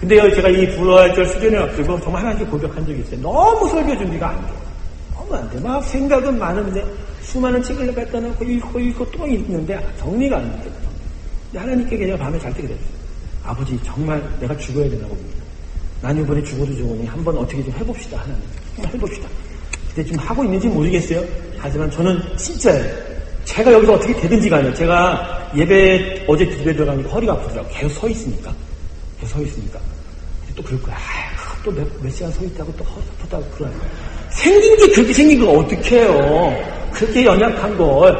근데요, 제가 이 부활절 수련회 앞두고 정말 하나님께 고백한 적이 있어요. 너무 설교 준비가 안 돼. 너무 안 돼. 막 생각은 많은데 수많은 책을 갖다 놓고 읽고 또 읽는데 정리가 안 돼요. 근데 하나님께 그냥 밤에 잘 때게 됐어요. 아버지, 정말 내가 죽어야 되나 봅니다. 난 이번에 죽어도 좋으니 한번 어떻게 좀 해봅시다. 하나님. 한번 해봅시다. 근데 지금 하고 있는지 모르겠어요. 하지만 저는 진짜예요. 제가 여기서 어떻게 되든지 간에 제가 어제 기도에 들어가니까 허리가 아프더라고요. 계속 서 있으니까. 또 그럴 거야. 또 몇 시간 서 있다고 또 허리 아프다고 그러는 거야. 생긴 게 그렇게 생긴 걸 어떡해요. 그렇게 연약한 걸.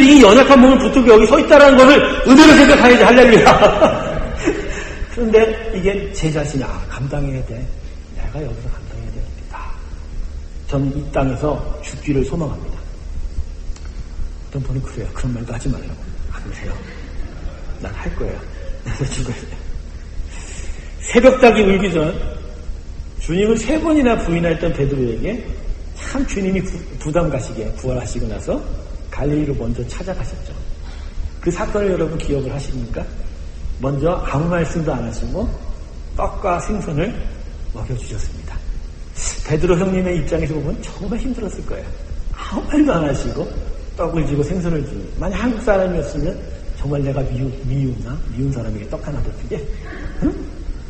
이 연약한 몸을 붙들고 여기 서 있다라는 거를 은혜로 생각해야지. 할렐루야. 그런데 이게 제 자신이 감당해야 돼. 내가 여기서 감당해야 됩니다. 저는 이 땅에서 죽기를 소망합니다. 어떤 분은 그래요. 그런 말도 하지 말라고. 안 그래요. 난 할 거예요. 나도 죽어야 돼. 새벽닭이 울기 전 주님을 3번이나 부인했던 베드로에게 참 주님이 부담 가시게 부활하시고 나서 갈릴리로 먼저 찾아가셨죠. 그 사건을 여러분 기억을 하십니까? 먼저 아무 말씀도 안 하시고 떡과 생선을 먹여주셨습니다. 베드로 형님의 입장에서 보면 정말 힘들었을 거예요. 아무 말도 안 하시고 떡을 쥐고 생선을 주고, 만약 한국 사람이었으면 정말 내가 미웠나? 미운 사람에게 떡 하나 더 주게? 응?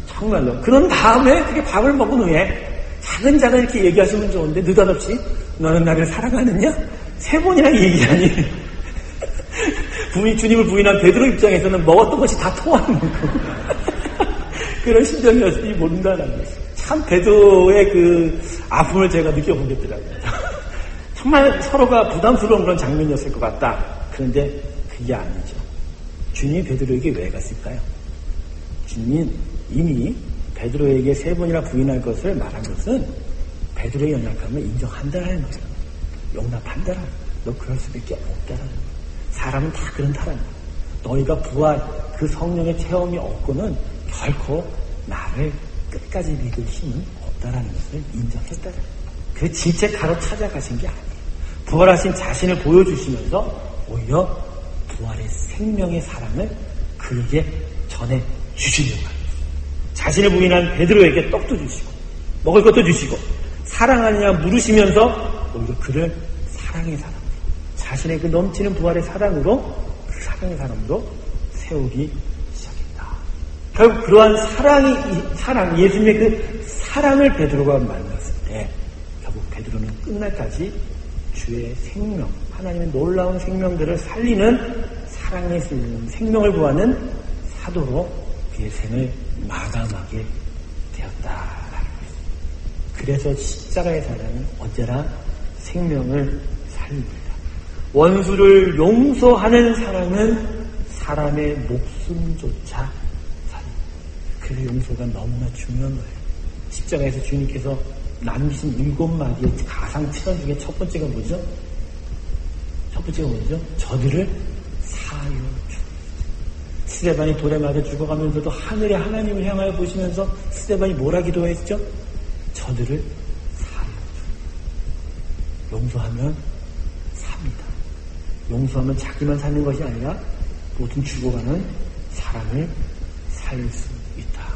정말로. 그런 다음에 그게 밥을 먹은 후에 작은 이렇게 얘기하시면 좋은데 느닷없이 너는 나를 사랑하느냐? 3번이나 얘기하니 주님을 부인한 베드로 입장에서는 먹었던 것이 다 통하는 거고 그런 심정이었을지 모른다는 거죠. 참 베드로의 그 아픔을 제가 느껴보겠더라고요. 정말 서로가 부담스러운 그런 장면이었을 것 같다. 그런데 그게 아니죠. 주님이 베드로에게 왜 갔을까요? 주님은 이미 베드로에게 3번이나 부인할 것을 말한 것은 베드로의 연약함을 인정한다라는 거예요. 용납한다라는 거예요. 너 그럴 수밖에 없다라는 거예요. 사람은 다 그런다라는 거예요. 너희가 부활, 그 성령의 체험이 없고는 결코 나를 끝까지 믿을 힘은 없다라는 것을 인정했다라는 거예요. 그 질책하러 찾아가신 게 아니에요. 부활하신 자신을 보여주시면서 오히려 부활의 생명의 사랑을 그에게 전해 주시려고 합니다. 자신을 부인한 베드로에게 떡도 주시고 먹을 것도 주시고 사랑하느냐 물으시면서 오히려 그를 사랑의 사람으로, 자신의 그 넘치는 부활의 사랑으로, 그 사랑의 사람으로 세우기 시작했다. 결국 그러한 사랑, 예수님의 그 사랑을 베드로가 만났을 때 결국 베드로는 끝날까지 주의 생명, 하나님의 놀라운 생명들을 살리는 사랑의 생명을 구하는 사도로 그의 생을 마감하게 되었다라는 것입니다. 그래서 십자가의 사랑은 언제나 생명을 살립니다. 원수를 용서하는 사랑은 사람의 목숨조차 살립니다. 그 용서가 너무나 중요한 거예요. 십자가에서 주님께서 남기신 7마디의 가상 칠언 중에 첫 번째가 뭐죠? 저들을 사하여 주옵소서. 스데반이 돌에 맞아 죽어가면서도 하늘의 하나님을 향하여 보시면서 스데반이 뭐라 기도했죠? 저들을 사하여 주옵소서. 용서하면 삽니다. 용서하면 자기만 사는 것이 아니라 모든 죽어가는 사람을 살릴 수 있다.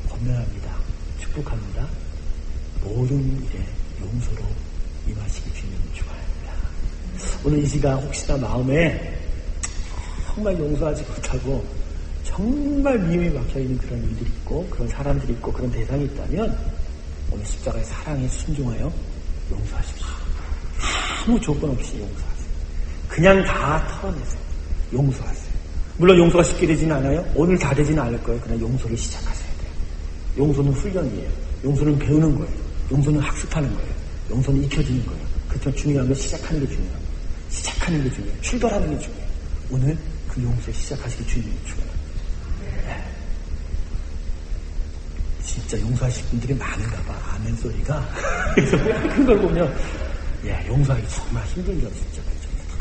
권면합니다. 축복합니다. 모든 일에 용서로 임하시기 주님 축원합니다. 오늘 이 시간 혹시나 마음에 정말 용서하지 못하고 정말 미움이 막혀있는 그런 일들이 있고 그런 사람들이 있고 그런 대상이 있다면 오늘 십자가의 사랑에 순종하여 용서하십시오. 아무 조건 없이 용서하세요. 그냥 다 털어내세요. 용서하세요. 물론 용서가 쉽게 되지는 않아요. 오늘 다 되지는 않을 거예요. 그냥 용서를 시작하셔야 돼요. 용서는 훈련이에요. 용서는 배우는 거예요. 용서는 학습하는 거예요. 용서는 익혀지는 거예요. 그렇지만 중요한 건 시작하는 게 중요해요. 시작하는 게 중요해요. 출발하는 게 중요해요. 오늘 그 용서 시작하시기 주님이 축원합니다. 네. 진짜 용서하실 분들이 많은가 봐. 아멘 소리가. 그래서 그걸 보면, 예, 용서하기 정말 힘들죠, 진짜.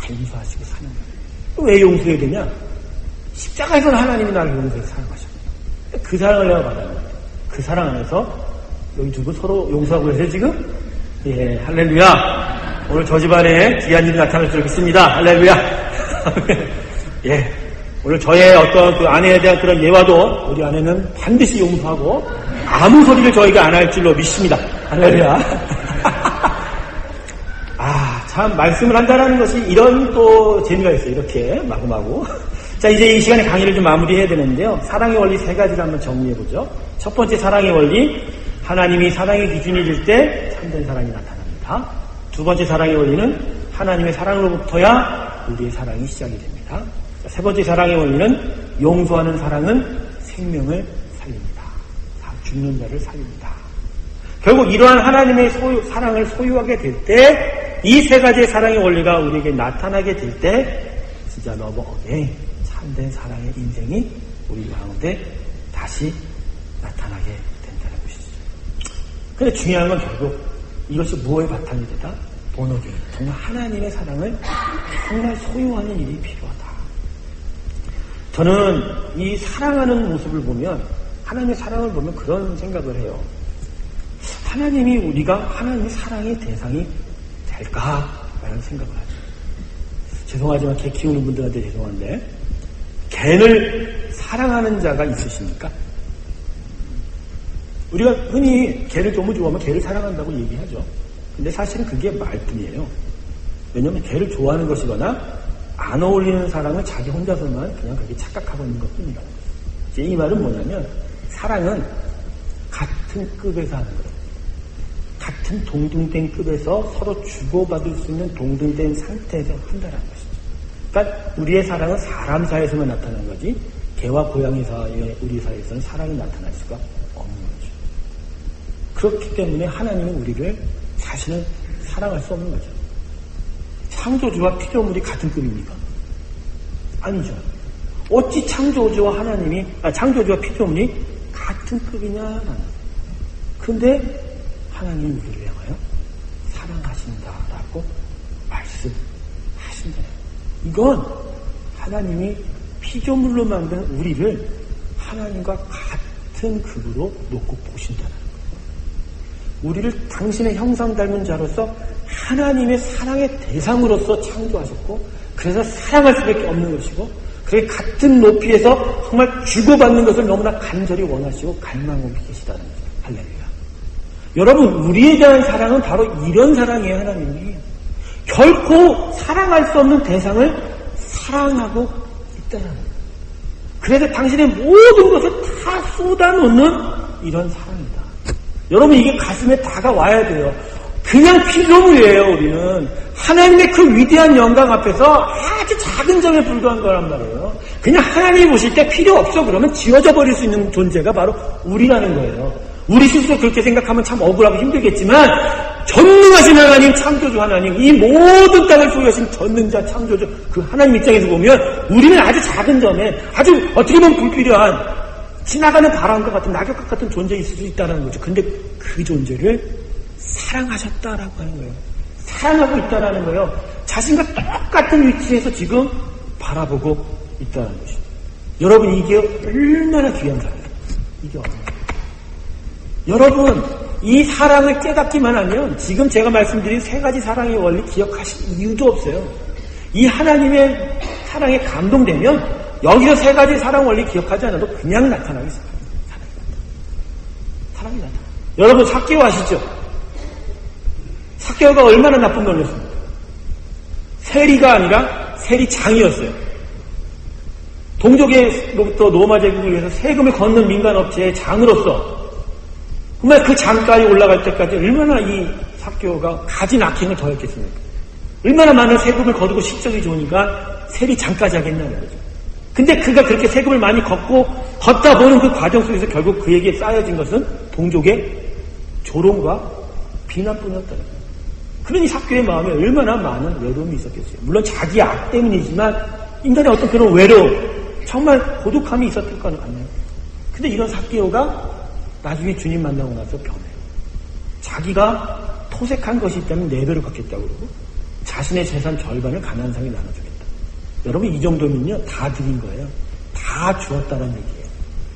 다 용서하시고 사는 거예요. 왜 용서해야 되냐? 십자가에서는 하나님이 나를 용서해서 사랑하셨어요. 그 사랑을 내가 받아야 돼요. 그 사랑 안에서 여기 두 분 서로 용서하고 계세요, 지금? 예, 할렐루야. 오늘 저 집안에 귀한 일이 나타날 줄 믿습니다. 할렐루야. 예. 오늘 저의 어떤 그 아내에 대한 그런 예화도 우리 아내는 반드시 용서하고 아무 소리를 저희가 안 할 줄로 믿습니다. 할렐루야. 아, 참, 말씀을 한다는 것이 이런 또 재미가 있어요. 이렇게 마구마구. 자, 이제 이 시간에 강의를 좀 마무리해야 되는데요. 사랑의 원리 3가지를 한번 정리해보죠. 첫 번째 사랑의 원리, 하나님이 사랑의 기준이 될 때 참된 사랑이 나타납니다. 두 번째 사랑의 원리는 하나님의 사랑으로부터야 우리의 사랑이 시작이 됩니다. 세 번째 사랑의 원리는 용서하는 사랑은 생명을 살립니다. 죽는 자를 살립니다. 결국 이러한 하나님의 사랑을 소유하게 될 때 이 3가지의 사랑의 원리가 우리에게 나타나게 될 때 진짜 너무 참된 사랑의 인생이 우리 가운데 다시 나타나게 된다는 것이죠. 근데 중요한 건 결국 이것이 무엇의 바탕이 되다? 본어교인. 정말 하나님의 사랑을 정말 소유하는 일이 필요하다. 저는 이 사랑하는 모습을 보면, 하나님의 사랑을 보면 그런 생각을 해요. 하나님이 우리가 하나님의 사랑의 대상이 될까라는 생각을 하죠. 죄송하지만 개 키우는 분들한테 죄송한데, 개를 사랑하는 자가 있으십니까? 우리가 흔히 개를 너무 좋아하면 개를 사랑한다고 얘기하죠. 근데 사실은 그게 말뿐이에요. 왜냐하면 개를 좋아하는 것이거나 안 어울리는 사랑을 자기 혼자서만 그냥 그렇게 착각하고 있는 것뿐이라는 거죠. 이 말은 뭐냐면 사랑은 같은 급에서 하는 거예요. 같은 동등된 급에서 서로 주고받을 수 있는 동등된 상태에서 한다는 것이죠. 그러니까 우리의 사랑은 사람 사이에서만 나타나는 거지 개와 고양이 사이에 우리 사이에서는 사랑이 나타날 수가 없는 거죠. 그렇기 때문에 하나님은 우리를 사실은 사랑할 수 없는 거죠. 창조주와 피조물이 같은 급입니까? 아니죠. 어찌 창조주와 피조물이 같은 급이냐라는. 근데 하나님은 우리를 향하여 사랑하신다라고 말씀하신다는. 이건 하나님이 피조물로 만든 우리를 하나님과 같은 급으로 놓고 보신다는 거예요. 우리를 당신의 형상 닮은 자로서 하나님의 사랑의 대상으로서 창조하셨고, 그래서 사랑할 수밖에 없는 것이고, 그게 같은 높이에서 정말 주고받는 것을 너무나 간절히 원하시고 갈망하고 계시다는 거죠. 할렐루야. 여러분, 우리에 대한 사랑은 바로 이런 사랑이에요. 하나님이 결코 사랑할 수 없는 대상을 사랑하고 있다는 거예요. 그래서 당신의 모든 것을 다 쏟아놓는 이런 사랑이다. 여러분, 이게 가슴에 다가와야 돼요. 그냥 피조물이에요. 우리는 하나님의 그 위대한 영광 앞에서 아주 작은 점에 불과한 거란 말이에요. 그냥 하나님이 보실 때 필요 없어 그러면 지워져 버릴 수 있는 존재가 바로 우리라는 거예요. 우리 스스로 그렇게 생각하면 참 억울하고 힘들겠지만, 전능하신 하나님, 창조주 하나님, 이 모든 땅을 소유하신 전능자 창조주 그 하나님 입장에서 보면 우리는 아주 작은 점에 아주 어떻게 보면 불필요한 지나가는 바람과 같은 낙엽과 같은 존재일 수 있다는 거죠. 근데 그 존재를 사랑하셨다라고 하는 거예요. 사랑하고 있다라는 거예요. 자신과 똑같은 위치에서 지금 바라보고 있다는 것이죠. 여러분, 이게 얼마나 귀한 사랑이에요. 이게 얼마나. 여러분, 이 사랑을 깨닫기만 하면 지금 제가 말씀드린 3가지 사랑의 원리 기억하실 이유도 없어요. 이 하나님의 사랑에 감동되면 여기서 3가지 사랑 원리 기억하지 않아도 그냥 나타나겠어요. 사랑이 나타나. 여러분, 삭개오 아시죠? 삭개오가 얼마나 나쁜 놈이었습니까? 세리가 아니라 세리장이었어요. 동족으로부터 로마 제국을 위해서 세금을 걷는 민간업체의 장으로서 정말 그 장까지 올라갈 때까지 얼마나 이 삭개오가 가진 악행을 더했겠습니까? 얼마나 많은 세금을 거두고 실적이 좋으니까 세리장까지 하겠냐는 거죠. 근데 그가 그렇게 세금을 많이 걷다 보는 그 과정 속에서 결국 그에게 쌓여진 것은 동족의 조롱과 비난뿐이었다는 거예요. 그러니 삭개오의 마음에 얼마나 많은 외로움이 있었겠어요. 물론 자기 악 때문이지만 인간의 어떤 그런 외로움, 정말 고독함이 있었을 거 아니에요. 근데 이런 삭개오가 나중에 주님 만나고 나서 변해요. 자기가 토색한 것이 있다면 4배로 갚겠다고 그러고 자신의 재산 절반을 가난한 사람에게 나눠주겠다. 여러분 이 정도면요 다 드린 거예요. 다 주었다는 얘기예요.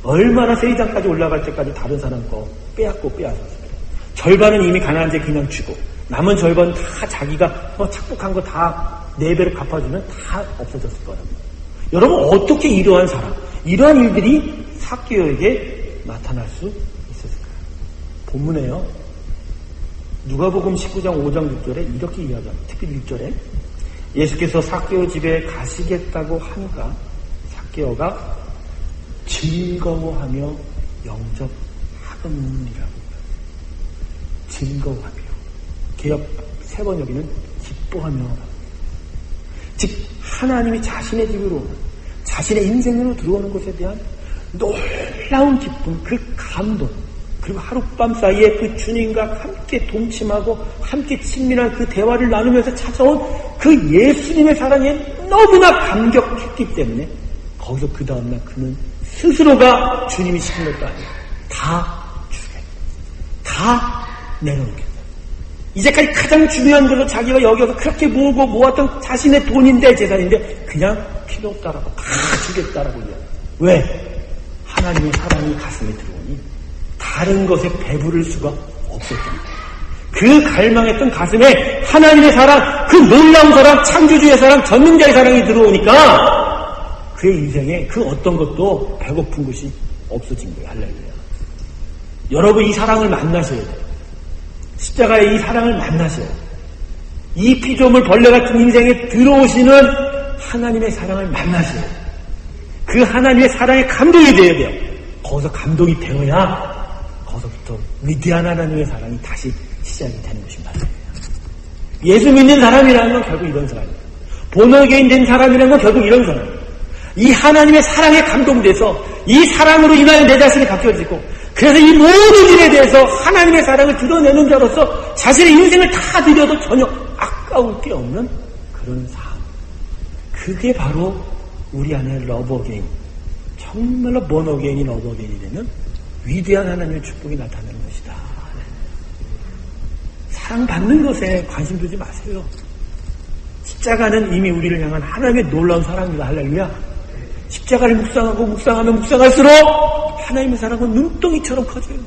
얼마나 세리장까지 올라갈 때까지 다른 사람 거 빼앗고 빼앗았어요. 절반은 이미 가난한 자 그냥 주고 남은 절반은 다 자기가 착복한 거 다 4배로 갚아주면 다 없어졌을 거랍니다. 여러분 어떻게 이러한 사람, 이러한 일들이 삭개오에게 나타날 수 있었을까요? 본문에요. 누가복음 19장 5장 6절에 이렇게 이야기합니다. 특히 6절에 예수께서 삭개오 집에 가시겠다고 하니까 삭개오가 즐거워하며 영접하거니라고. 즐거워하며. 개역 3번 여기는 기뻐하며. 즉 하나님이 자신의 집으로 오는, 자신의 인생으로 들어오는 것에 대한 놀라운 기쁨, 그 감동, 그리고 하룻밤 사이에 그 주님과 함께 동침하고 함께 친밀한 그 대화를 나누면서 찾아온 그 예수님의 사랑에 너무나 감격했기 때문에 거기서 그 다음날 그는 스스로가 주님이 시킨 것도 아니에요. 다 주겠다. 다 내려놓겠다. 이제까지 가장 중요한 걸로 자기가 여기서 그렇게 모으고 모았던 자신의 돈인데 재산인데 그냥 필요 없다라고 다 주겠다라고 이야기해요. 왜? 하나님의 사랑이 가슴에 들어오니 다른 것에 배부를 수가 없었던 그 갈망했던 가슴에 하나님의 사랑, 그 놀라운 사랑, 창조주의 사랑, 전능자의 사랑이 들어오니까 그의 인생에 그 어떤 것도 배고픈 것이 없어진 거예요. 할렐루야. 여러분 이 사랑을 만나셔야 돼요. 십자가의 이 사랑을 만나셔야 돼요. 이 피조물 벌레 같은 인생에 들어오시는 하나님의 사랑을 만나셔야 돼요. 그 하나님의 사랑에 감동이 되어야 돼요. 거기서 감동이 되어야 거기서부터 위대한 하나님의 사랑이 다시 시작이 되는 것이 맞아요. 예수 믿는 사람이라는 건 결국 이런 사람이에요. 본어게인 된 사람이라는 건 결국 이런 사람이에요. 이 하나님의 사랑에 감동돼서 이 사랑으로 인하여 내 자신이 바뀌어지고 그래서 이 모든 일에 대해서 하나님의 사랑을 드러내는 자로서 자신의 인생을 다 드려도 전혀 아까울 게 없는 그런 삶. 그게 바로 우리 안에 러브어게인, 정말로 본어게인이 러브어게인이 되는 위대한 하나님의 축복이 나타나는 것이다. 사랑받는 것에 관심 두지 마세요. 십자가는 이미 우리를 향한 하나님의 놀라운 사랑입니다. 할렐루야. 십자가를 묵상하면 묵상할수록 하나님의 사랑은 눈덩이처럼 커져요.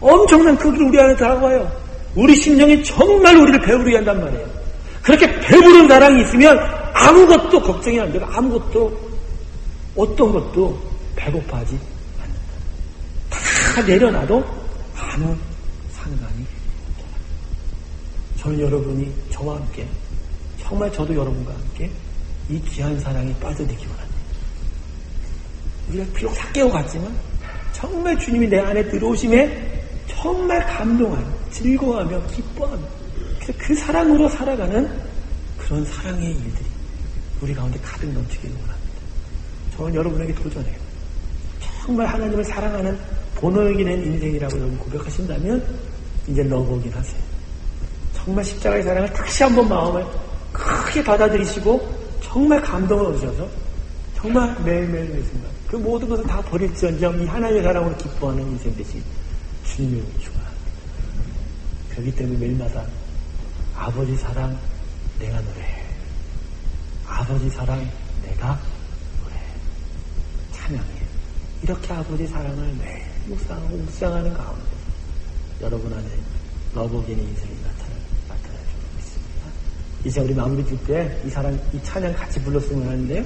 엄청난 크기로 우리 안에 다가와요. 우리 심령이 정말 우리를 배부르게 한단 말이에요. 그렇게 배부른 사랑이 있으면 아무것도 걱정이 안 되고 아무것도 어떤 것도 배고파하지 않는다. 다 내려놔도 아무 상관이 없다. 저는 여러분이 저와 함께 정말 저도 여러분과 함께 이 귀한 사랑에 빠져들기 원합니다. 우리가 비록 삭개오 같지만 정말 주님이 내 안에 들어오심에 정말 감동하며 즐거워하며 기뻐하며 그 사랑으로 살아가는 그런 사랑의 일들이 우리 가운데 가득 넘치기를 원합니다. 저는 여러분에게 도전해요. 정말 하나님을 사랑하는 본어이긴 한 인생이라고 여러분 고백하신다면 이제 러브어게인 하세요. 정말 십자가의 사랑을 다시 한번 마음을 크게 받아들이시고 정말 감동을 얻으셔서 정말 매일매일 매 순간 그 모든 것을 다 버릴지언정 이 하나님의 사랑으로 기뻐하는 인생 되시 주님을 축원합니다. 그렇기 때문에 매일마다 아버지 사랑 내가 노래해. 아버지 사랑 내가 노래해. 찬양해. 이렇게 아버지 사랑을 매일 묵상하고 묵상하는 가운데 여러분 안에 러브어게인의 인생이 나타나주고 있습니다. 이제 우리 마무리 질 때 이 찬양 같이 불렀으면 하는데요.